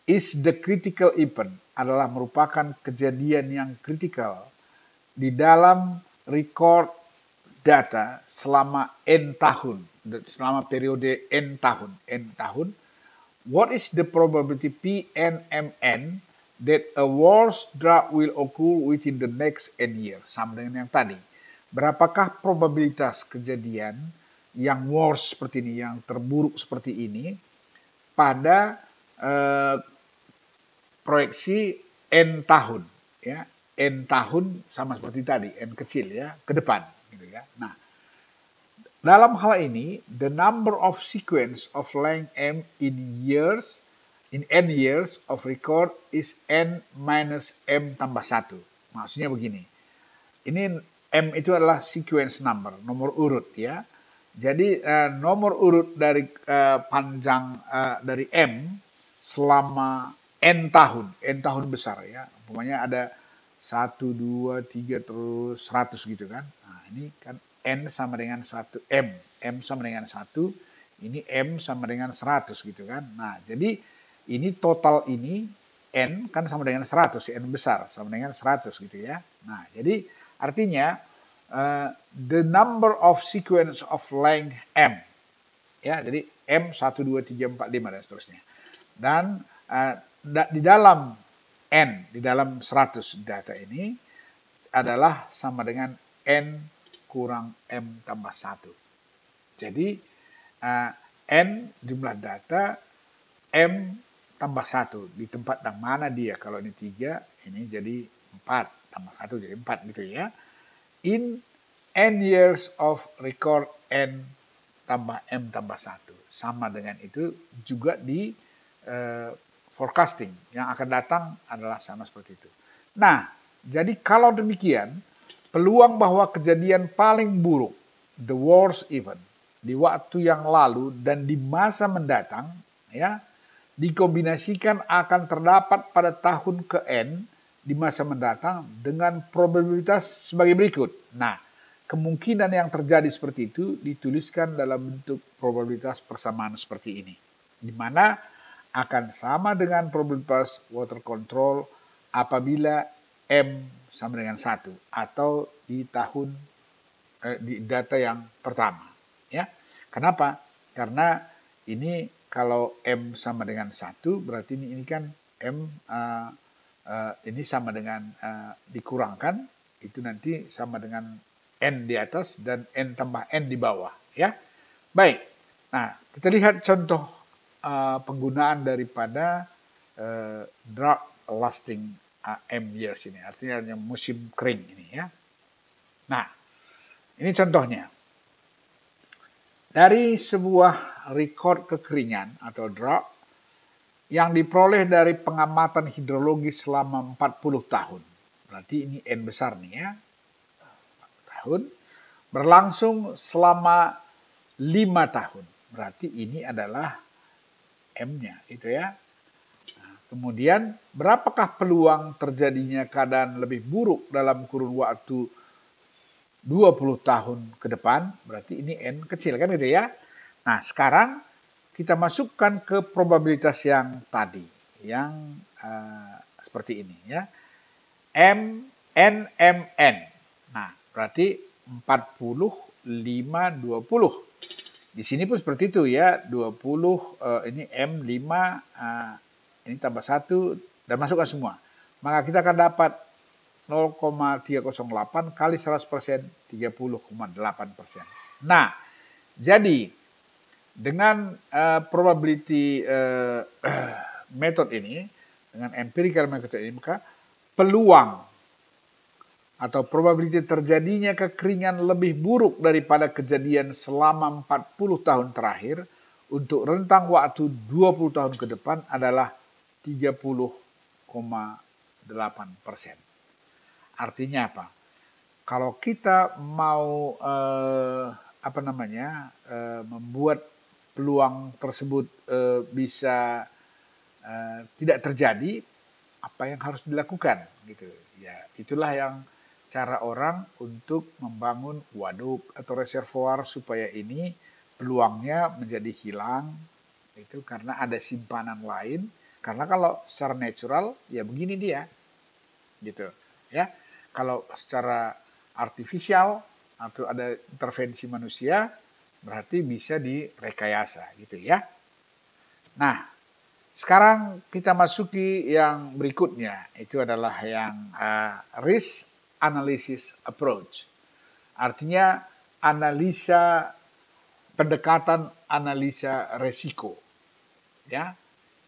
is the critical event, adalah merupakan kejadian yang kritikal di dalam record data selama N tahun, selama periode N tahun, what is the probability PNMN that a worse drought will occur within the next N year? Sama dengan yang tadi. Berapakah probabilitas kejadian yang worse seperti ini, yang terburuk seperti ini, pada proyeksi N tahun, ya, N tahun sama seperti tadi, N kecil ya, ke depan, gitu ya. Nah, dalam hal ini, the number of sequence of length M in N years of record is N minus M tambah 1. Maksudnya begini, ini M itu adalah sequence number, nomor urut ya. Jadi nomor urut dari panjang dari M selama N tahun besar ya. Umpamanya ada 1, 2, 3, terus 100 gitu kan. Nah, ini kan N sama dengan 1, M sama dengan 1, ini M sama dengan 100 gitu kan. Nah, jadi ini total ini N kan sama dengan 100, N besar sama dengan 100 gitu ya. Nah, jadi artinya the number of sequence of length M. Ya, jadi M 1, 2, 3, 4, 5 dan seterusnya. Dan di dalam N, di dalam 100 data ini adalah sama dengan N kurang M tambah 1. Jadi N jumlah data, M tambah 1 di tempat yang mana dia. Kalau ini 3, ini jadi 4 tambah 1 jadi 4 gitu ya. In n years of record n tambah m tambah 1. Sama dengan itu juga di forecasting. Yang akan datang adalah sama seperti itu. Nah, jadi kalau demikian, peluang bahwa kejadian paling buruk, the worst event, di waktu yang lalu dan di masa mendatang, ya, dikombinasikan akan terdapat pada tahun ke N di masa mendatang dengan probabilitas sebagai berikut. Nah, kemungkinan yang terjadi seperti itu dituliskan dalam bentuk probabilitas persamaan seperti ini, di mana akan sama dengan probabilitas water control apabila M sama dengan 1 atau di tahun di data yang pertama, ya. Kenapa? Karena ini kalau M sama dengan 1 berarti ini kan M ini sama dengan dikurangkan itu nanti sama dengan N di atas dan N tambah N di bawah, ya. Baik. Nah, kita lihat contoh penggunaan daripada drought lasting M years ini, artinya yang musim kering ini, ya. Nah, ini contohnya. Dari sebuah rekod kekeringan atau drought yang diperoleh dari pengamatan hidrologi selama 40 tahun. Berarti ini N besar nih ya. Tahun berlangsung selama 5 tahun. Berarti ini adalah M-nya, itu ya. Nah, kemudian berapakah peluang terjadinya keadaan lebih buruk dalam kurun waktu 20 tahun ke depan? Berarti ini N kecil kan gitu ya. Nah, sekarang kita masukkan ke probabilitas yang tadi, yang seperti ini ya. M, N, M, N. Nah, berarti 40, 5, 20. Di sini pun seperti itu ya, 20, ini M, 5, ini tambah 1, dan masukkan semua. Maka kita akan dapat 0,308 kali 100%, 30,8%. Nah, jadi dengan probability method ini, dengan empirical method ini, maka peluang atau probability terjadinya kekeringan lebih buruk daripada kejadian selama 40 tahun terakhir untuk rentang waktu 20 tahun ke depan adalah 30,8%. Artinya apa? Kalau kita mau membuat peluang tersebut bisa tidak terjadi, apa yang harus dilakukan gitu ya. Itulah yang cara orang untuk membangun waduk atau reservoir supaya ini peluangnya menjadi hilang, itu karena ada simpanan lain. Karena kalau secara natural ya begini dia gitu ya. Kalau secara artifisial atau ada intervensi manusia berarti bisa direkayasa gitu ya. Nah, sekarang kita masuki yang berikutnya, itu adalah yang risk analysis approach. Artinya pendekatan analisa resiko. Ya,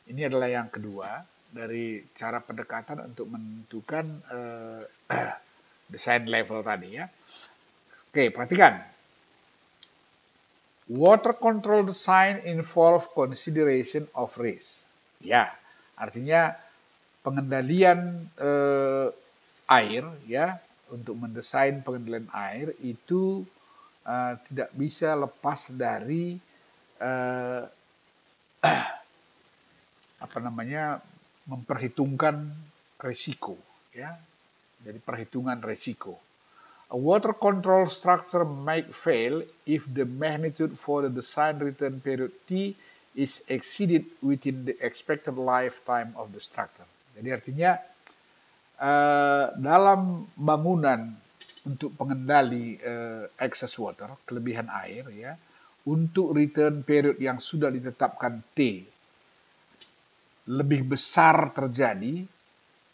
ini adalah yang kedua dari cara pendekatan untuk menentukan desain level tadi ya. Oke, perhatikan. Water control design involve consideration of risk. Ya, artinya pengendalian air ya, untuk mendesain pengendalian air itu tidak bisa lepas dari memperhitungkan risiko ya. Jadi perhitungan risiko. A water control structure may fail if the magnitude for the design return period T is exceeded within the expected lifetime of the structure. Jadi artinya dalam bangunan untuk pengendali excess water, kelebihan air ya, untuk return period yang sudah ditetapkan T lebih besar terjadi,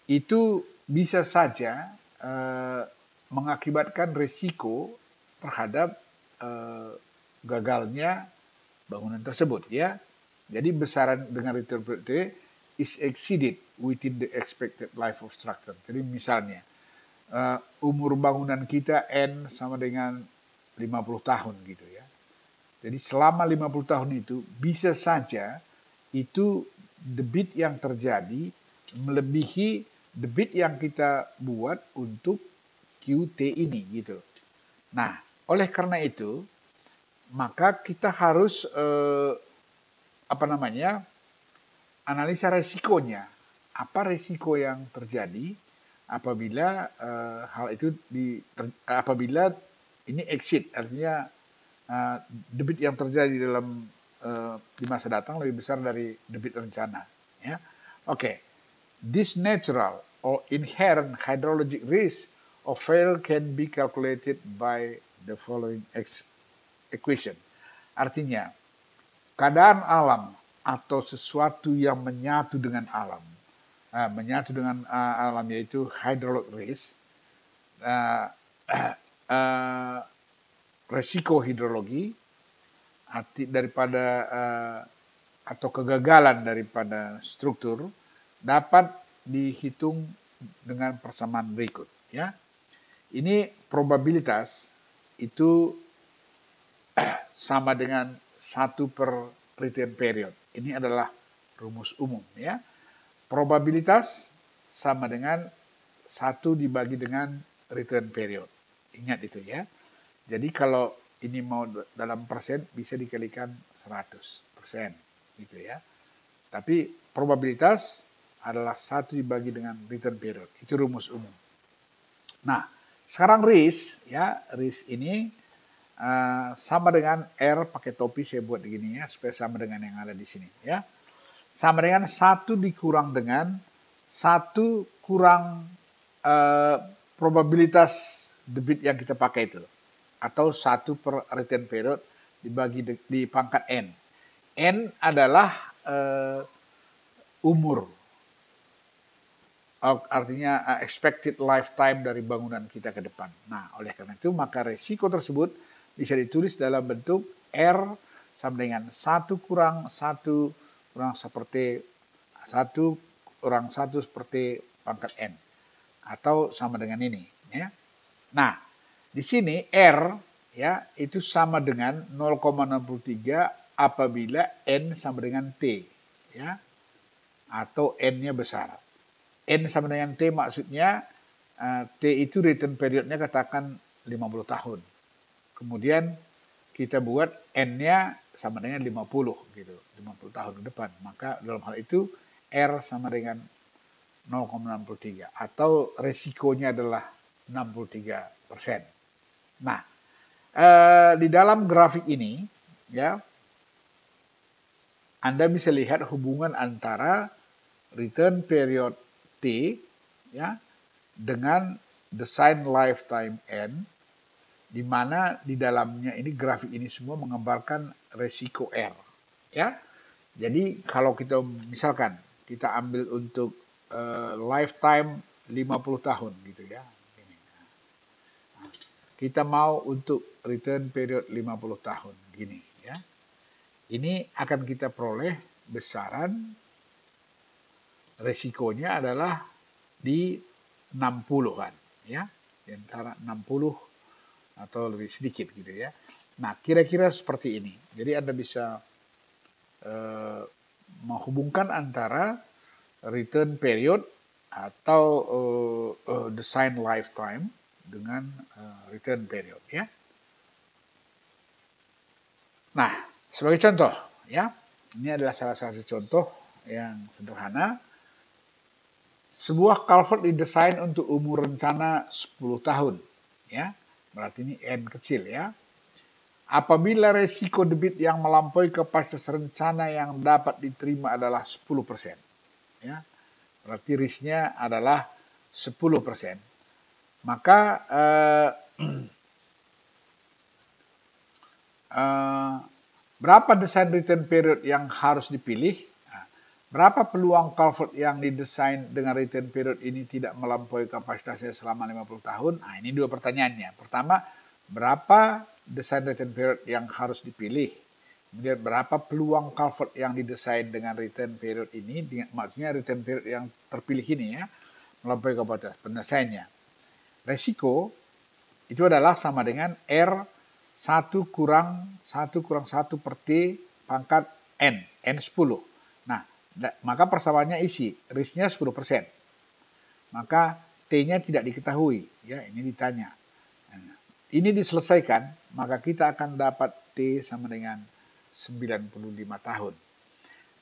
itu bisa saja mengakibatkan risiko terhadap gagalnya bangunan tersebut ya. Jadi besaran dengan return period T is exceeded within the expected life of structure. Jadi misalnya, umur bangunan kita N sama dengan 50 tahun gitu ya. Jadi selama 50 tahun itu bisa saja itu debit yang terjadi melebihi debit yang kita buat untuk QT ini gitu. Nah, oleh karena itu maka kita harus analisa resikonya. Apa resiko yang terjadi apabila hal itu apabila ini exit, artinya debit yang terjadi dalam di masa datang lebih besar dari debit rencana. Ya, oke. This natural or inherent hydrologic risk of failure can be calculated by the following equation. Artinya, keadaan alam atau sesuatu yang menyatu dengan alam, yaitu hydraulic risk, resiko hidrologi daripada atau kegagalan daripada struktur dapat dihitung dengan persamaan berikut. Ya, ini probabilitas itu sama dengan 1 per return period. Ini adalah rumus umum ya. Probabilitas sama dengan 1 dibagi dengan return period. Ingat itu ya. Jadi kalau ini mau dalam persen bisa dikalikan 100% gitu ya. Tapi probabilitas adalah 1 dibagi dengan return period. Itu rumus umum. Nah, sekarang risk ya, risk ini sama dengan R pakai topi saya buat begini ya supaya sama dengan yang ada di sini ya. Sama dengan 1 dikurang dengan 1 kurang probabilitas debit yang kita pakai itu, atau 1 per return period dibagi di pangkat N. N adalah umur, artinya expected lifetime dari bangunan kita ke depan. Nah, oleh karena itu maka resiko tersebut bisa ditulis dalam bentuk R sama dengan 1 kurang 1 kurang seperti 1 kurang 1 seperti pangkat N. Atau sama dengan ini. Ya. Nah, di sini R ya itu sama dengan 0,63 apabila N sama dengan T. Ya. Atau N-nya besar. N sama dengan T maksudnya T itu return periodnya katakan 50 tahun. Kemudian kita buat N-nya sama dengan 50 gitu, 50 tahun ke depan. Maka dalam hal itu R sama dengan 0,63 atau resikonya adalah 63%. Nah, di dalam grafik ini ya Anda bisa lihat hubungan antara return period T ya dengan design lifetime N, di mana di dalamnya ini grafik ini semua menggambarkan resiko R. Ya, jadi kalau kita misalkan kita ambil untuk lifetime 50 tahun gitu ya. Nah, kita mau untuk return period 50 tahun gini ya. Ini akan kita peroleh besaran resikonya adalah di 60 kan ya. Di antara 60 atau lebih sedikit gitu ya. Nah, kira-kira seperti ini. Jadi Anda bisa menghubungkan antara return period atau design lifetime dengan return period ya. Nah, sebagai contoh ya, ini adalah salah satu contoh yang sederhana. Sebuah culvert didesain untuk umur rencana 10 tahun ya. Berarti ini N kecil ya. Apabila resiko debit yang melampaui kapasitas rencana yang dapat diterima adalah 10%. Ya. Berarti risknya adalah 10%. Maka berapa desain return period yang harus dipilih? Berapa peluang culvert yang didesain dengan return period ini tidak melampaui kapasitasnya selama 50 tahun? Nah, ini dua pertanyaannya. Pertama, berapa desain return period yang harus dipilih? Kemudian berapa peluang culvert yang didesain dengan return period ini, maksudnya return period yang terpilih ini ya, melampaui kapasitas penyelesaiannya. Resiko itu adalah sama dengan R1 kurang 1 per T pangkat N 10. Nah, maka persamaannya isi, risknya 10%. Maka T-nya tidak diketahui, ya ini ditanya. Nah, ini diselesaikan, maka kita akan dapat T sama dengan 95 tahun.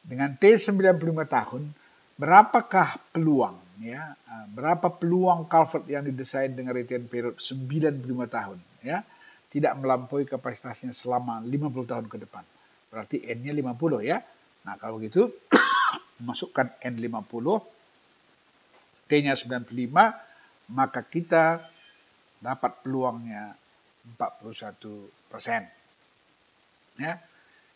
Dengan T 95 tahun, berapakah peluang ya? Berapa peluang culvert yang didesain dengan return period 95 tahun ya? Tidak melampaui kapasitasnya selama 50 tahun ke depan. Berarti N-nya 50 ya. Nah, kalau begitu masukkan N50, T-nya 95, maka kita dapat peluangnya 41%. Ya.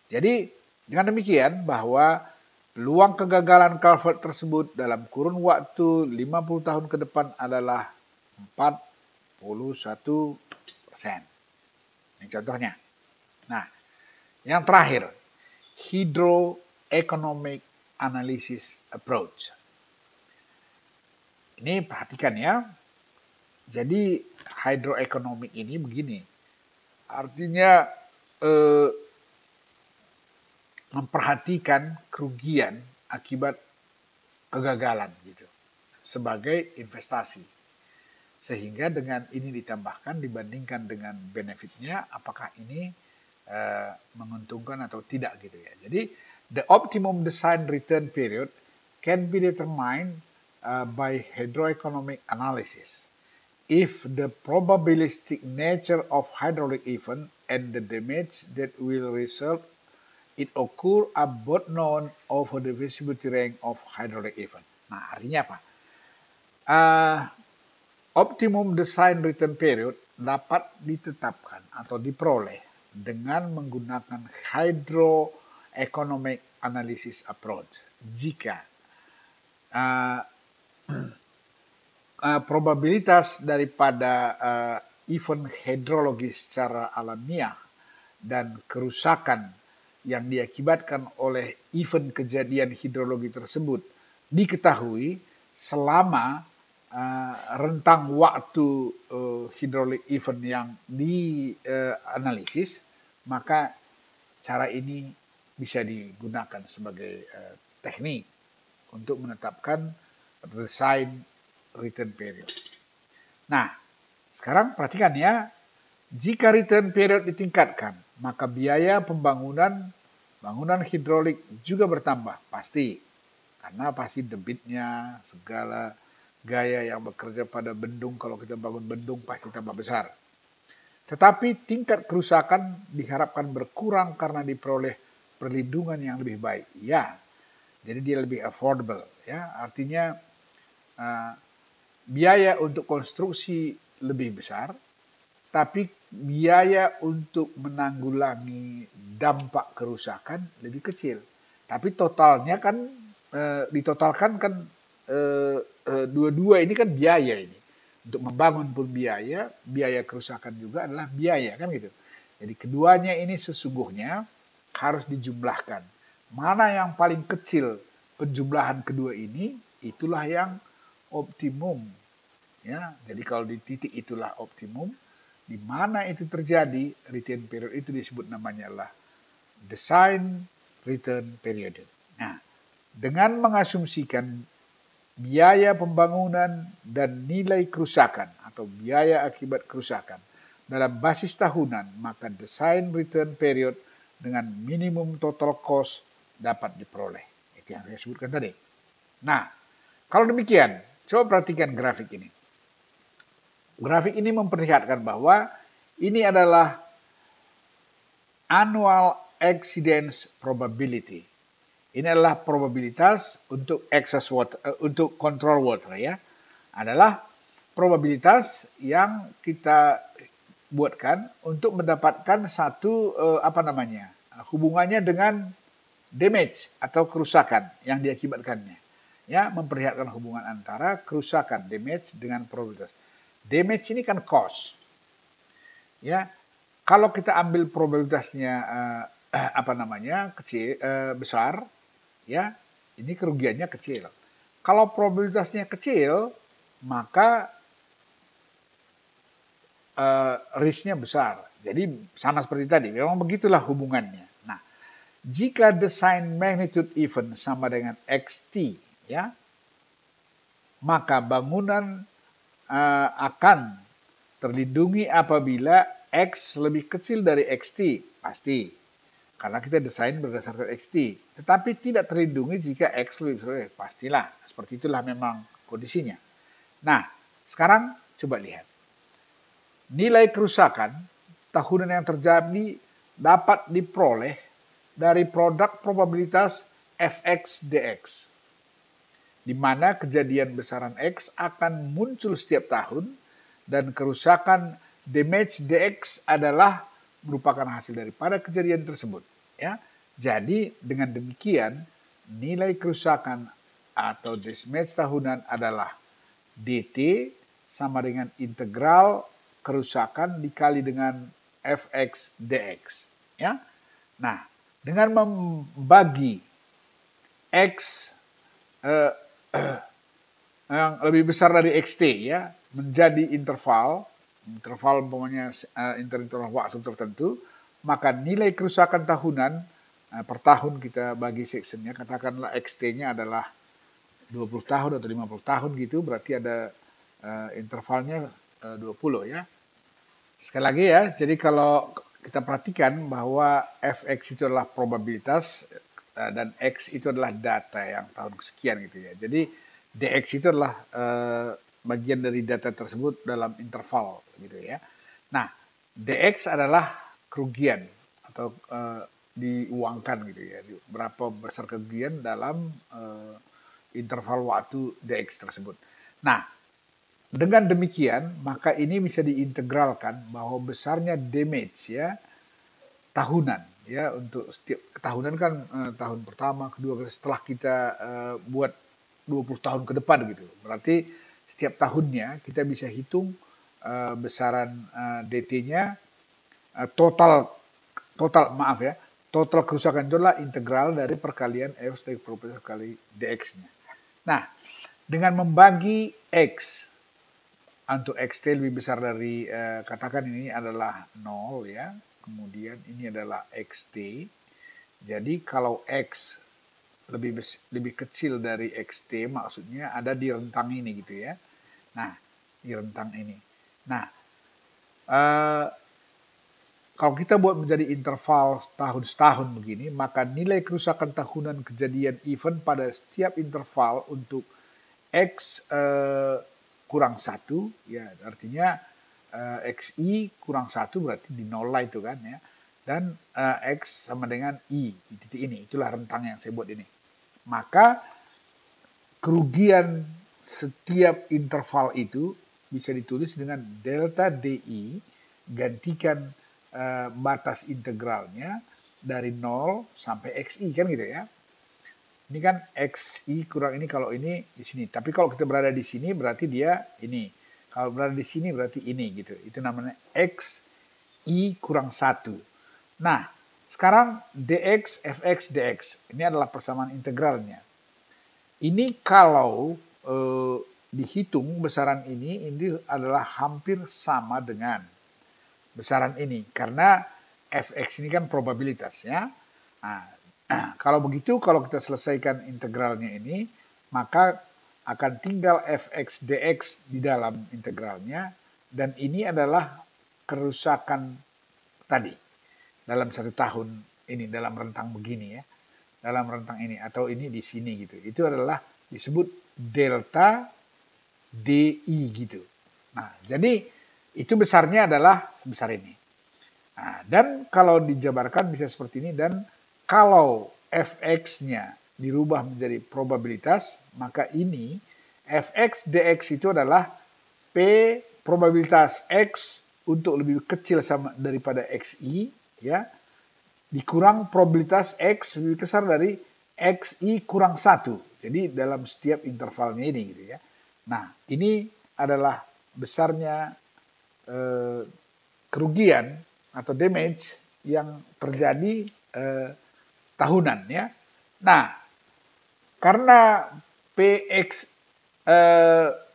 Jadi dengan demikian bahwa peluang kegagalan culvert tersebut dalam kurun waktu 50 tahun ke depan adalah 41%. Ini contohnya. Nah, yang terakhir, hydroeconomic analysis approach. Ini perhatikan ya. Jadi hydroeconomic ini begini. Artinya memperhatikan kerugian akibat kegagalan gitu sebagai investasi. Sehingga dengan ini ditambahkan dibandingkan dengan benefitnya, apakah ini menguntungkan atau tidak gitu ya. Jadi the optimum design return period can be determined by hydroeconomic analysis. If the probabilistic nature of hydraulic event and the damage that will result it occur are both known over the visibility range of hydraulic event. Nah, artinya apa? Optimum design return period dapat ditetapkan atau diperoleh dengan menggunakan hydroeconomic analysis approach. Jika probabilitas daripada event hidrologi secara alamiah dan kerusakan yang diakibatkan oleh event kejadian hidrologi tersebut diketahui selama rentang waktu hidrolik event yang dianalisis, maka cara ini bisa digunakan sebagai teknik untuk menetapkan desain return period. Nah, sekarang perhatikan ya, jika return period ditingkatkan, maka biaya bangunan hidrolik juga bertambah, pasti. Karena pasti debitnya, segala gaya yang bekerja pada bendung, kalau kita bangun bendung pasti tambah besar. Tetapi tingkat kerusakan diharapkan berkurang karena diperoleh perlindungan yang lebih baik. Ya, jadi dia lebih affordable. Ya, artinya biaya untuk konstruksi lebih besar, tapi biaya untuk menanggulangi dampak kerusakan lebih kecil. Tapi totalnya kan ditotalkan kan dua-dua ini kan biaya ini. Untuk membangun pun biaya kerusakan juga adalah biaya kan gitu. Jadi keduanya ini sesungguhnya harus dijumlahkan. Mana yang paling kecil penjumlahan kedua ini, itulah yang optimum. Ya, jadi kalau di titik itulah optimum. Di mana itu terjadi, return period itu disebut namanya adalah design return period. Nah, dengan mengasumsikan biaya pembangunan dan nilai kerusakan atau biaya akibat kerusakan dalam basis tahunan, maka design return period dengan minimum total cost dapat diperoleh. Itu yang saya sebutkan tadi. Nah, kalau demikian, coba perhatikan grafik ini. Grafik ini memperlihatkan bahwa ini adalah annual accidents probability. Ini adalah probabilitas untuk excess water, untuk control water ya. Adalah probabilitas yang kita buatkan untuk mendapatkan satu hubungannya dengan damage atau kerusakan yang diakibatkannya. Ya, memperlihatkan hubungan antara kerusakan damage dengan probabilitas. Damage ini kan cost. Ya, kalau kita ambil probabilitasnya apa namanya kecil besar, ya ini kerugiannya kecil. Kalau probabilitasnya kecil, maka risknya besar. Jadi sama seperti tadi, memang begitulah hubungannya. Nah, jika desain magnitude event sama dengan XT, ya, maka bangunan akan terlindungi apabila X lebih kecil dari XT, pasti. Karena kita desain berdasarkan XT. Tetapi tidak terlindungi jika X lebih besar, pastilah. Seperti itulah memang kondisinya. Nah, sekarang coba lihat. Nilai kerusakan tahunan yang terjadi dapat diperoleh dari produk probabilitas Fx dx, di mana kejadian besaran X akan muncul setiap tahun dan kerusakan damage dx adalah merupakan hasil daripada kejadian tersebut. Ya, jadi dengan demikian nilai kerusakan atau damage tahunan adalah dt sama dengan integral kerusakan dikali dengan Fx dx. Ya, nah dengan membagi X yang lebih besar dari XT ya menjadi interval umpamanya interval waktu tertentu, maka nilai kerusakan tahunan per tahun kita bagi sectionnya, katakanlah XT-nya adalah 20 tahun atau 50 tahun gitu, berarti ada intervalnya 20 ya. Sekali lagi ya, jadi kalau kita perhatikan bahwa Fx itu adalah probabilitas dan X itu adalah data yang tahun kesekian gitu ya. Jadi dx itu adalah bagian dari data tersebut dalam interval gitu ya. Nah, dx adalah kerugian atau diuangkan gitu ya. Berapa besar kerugian dalam interval waktu dx tersebut. Nah, dengan demikian, maka ini bisa diintegralkan bahwa besarnya damage ya tahunan ya untuk setiap tahunan kan tahun pertama, kedua, setelah kita buat 20 tahun ke depan gitu. Berarti setiap tahunnya kita bisa hitung besaran DT-nya total maaf ya, total kerusakan itu adalah integral dari perkalian F kali dx-nya. Nah, dengan membagi X untuk XT lebih besar dari katakan ini adalah 0 ya. Kemudian ini adalah XT. Jadi kalau X lebih kecil dari XT maksudnya ada di rentang ini gitu ya. Nah, di rentang ini. Nah, kalau kita buat menjadi interval tahun-setahun begini, maka nilai kerusakan tahunan kejadian event pada setiap interval untuk X kurang 1, ya artinya XI kurang 1 berarti di nol lah itu kan ya. Dan X sama dengan I di titik ini, itulah rentang yang saya buat ini. Maka kerugian setiap interval itu bisa ditulis dengan delta DI, gantikan batas integralnya dari 0 sampai XI kan gitu ya. Ini kan XI kurang ini kalau ini di sini. Tapi kalau kita berada di sini berarti dia ini. Kalau berada di sini berarti ini gitu. Itu namanya XI kurang 1. Nah, sekarang dx, fx, dx. Ini adalah persamaan integralnya. Ini kalau dihitung besaran ini adalah hampir sama dengan besaran ini. Karena fx ini kan probabilitasnya. Nah, kalau begitu, kalau kita selesaikan integralnya ini, maka akan tinggal fx dx di dalam integralnya, dan ini adalah kerusakan tadi dalam 1 tahun ini, dalam rentang begini ya, dalam rentang ini, atau ini di sini gitu. Itu adalah disebut delta di gitu. Nah, jadi itu besarnya adalah sebesar ini. Nah, dan kalau dijabarkan bisa seperti ini, dan kalau fx-nya dirubah menjadi probabilitas, maka ini fx dx itu adalah p probabilitas x untuk lebih kecil sama daripada xi ya, dikurang probabilitas x lebih besar dari xi kurang 1. Jadi dalam setiap intervalnya ini gitu ya. Nah, ini adalah besarnya kerugian atau damage yang terjadi tahunan ya. Nah, karena PX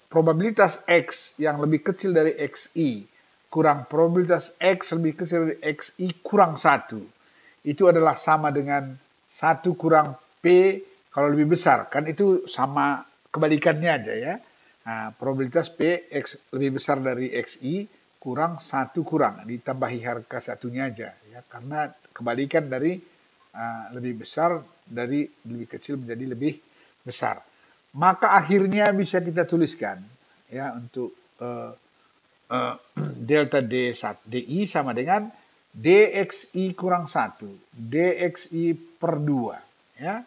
probabilitas X yang lebih kecil dari XI kurang probabilitas X lebih kecil dari XI kurang 1. Itu adalah sama dengan 1 kurang P kalau lebih besar. Kan itu sama kebalikannya aja ya. Nah, probabilitas P X lebih besar dari XI kurang 1 kurang. Ditambahi harga satunya aja. Ya, karena kebalikan dari lebih besar dari lebih kecil menjadi lebih besar. Maka akhirnya bisa kita tuliskan ya untuk delta DI sama dengan DXI kurang 1, DXI per 2 ya,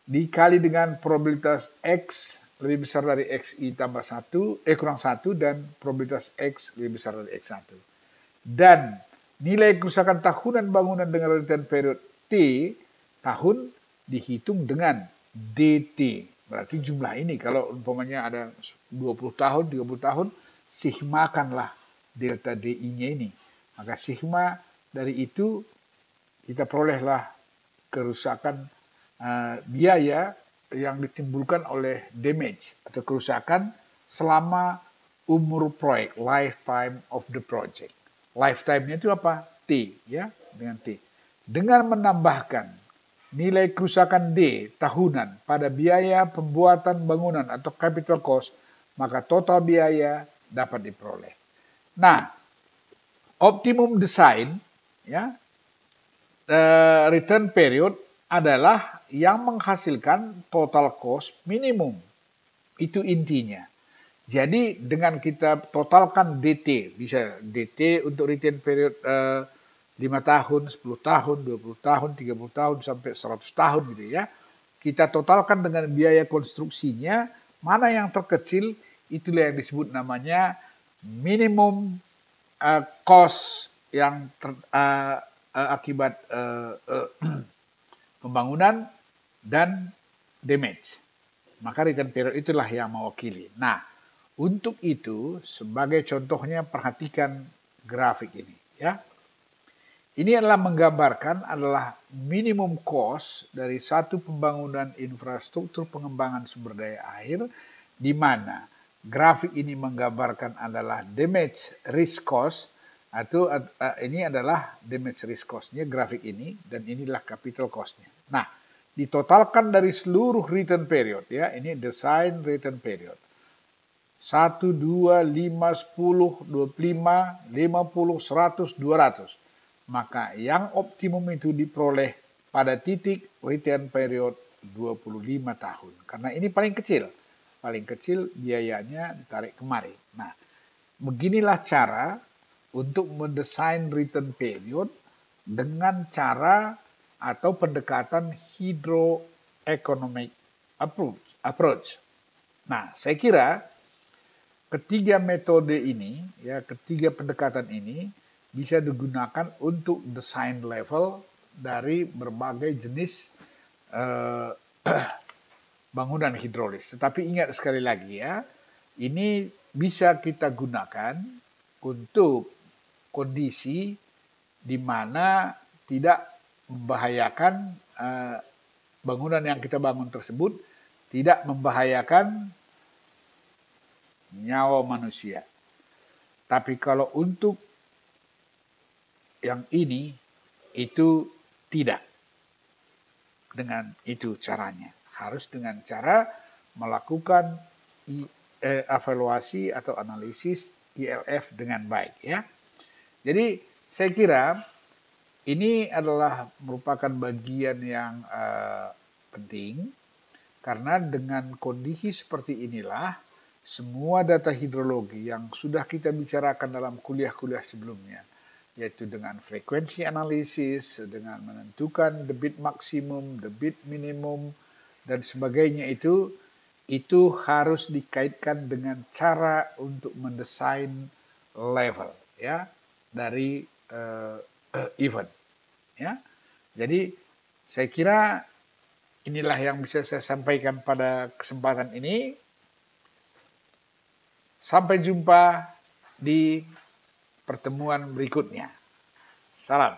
dikali dengan probabilitas X lebih besar dari XI tambah 1, kurang 1 dan probabilitas X lebih besar dari X1. Dan nilai kerusakan tahunan bangunan dengan return period T tahun dihitung dengan DT. Berarti jumlah ini kalau umpamanya ada 20 tahun, 30 tahun, sigmakanlah delta DI-nya ini. Maka sigma dari itu kita perolehlah kerusakan biaya yang ditimbulkan oleh damage atau kerusakan selama umur proyek, lifetime of the project. Lifetime-nya itu apa? T ya, dengan T. Dengan menambahkan nilai kerusakan D tahunan pada biaya pembuatan bangunan atau capital cost, maka total biaya dapat diperoleh. Nah, optimum design ya, return period adalah yang menghasilkan total cost minimum. Itu intinya. Jadi dengan kita totalkan DT, bisa DT untuk return period 5 tahun, 10 tahun, 20 tahun, 30 tahun, sampai 100 tahun gitu ya. Kita totalkan dengan biaya konstruksinya, mana yang terkecil, itulah yang disebut namanya minimum cost yang akibat pembangunan dan damage. Maka return period itulah yang mewakili. Nah, untuk itu, sebagai contohnya perhatikan grafik ini. Ya, ini adalah menggambarkan adalah minimum cost dari satu pembangunan infrastruktur pengembangan sumber daya air, di mana grafik ini menggambarkan adalah damage risk cost, atau ini adalah damage risk cost-nya grafik ini, dan inilah capital cost-nya. Nah, ditotalkan dari seluruh return period, ya, ini design return period. 1, 2, 5, 10, 25, 50, 100, 200. Maka yang optimum itu diperoleh pada titik return period 25 tahun. Karena ini paling kecil. Paling kecil biayanya ditarik kemari. Nah, beginilah cara untuk mendesain return period dengan cara atau pendekatan hydroeconomic approach. Nah, saya kira ketiga metode ini, ya, ketiga pendekatan ini bisa digunakan untuk desain level dari berbagai jenis bangunan hidrolis. Tetapi ingat sekali lagi ya, ini bisa kita gunakan untuk kondisi di mana tidak membahayakan bangunan yang kita bangun tersebut, tidak membahayakan nyawa manusia. Tapi kalau untuk yang ini, itu tidak. Dengan itu caranya. Harus dengan cara melakukan evaluasi atau analisis ILF dengan baik. Ya. Jadi saya kira ini adalah merupakan bagian yang penting, karena dengan kondisi seperti inilah semua data hidrologi yang sudah kita bicarakan dalam kuliah-kuliah sebelumnya, yaitu dengan frekuensi analisis, dengan menentukan debit maksimum, debit minimum, dan sebagainya itu harus dikaitkan dengan cara untuk mendesain level ya dari event. Ya, jadi saya kira inilah yang bisa saya sampaikan pada kesempatan ini. Sampai jumpa di pertemuan berikutnya. Salam.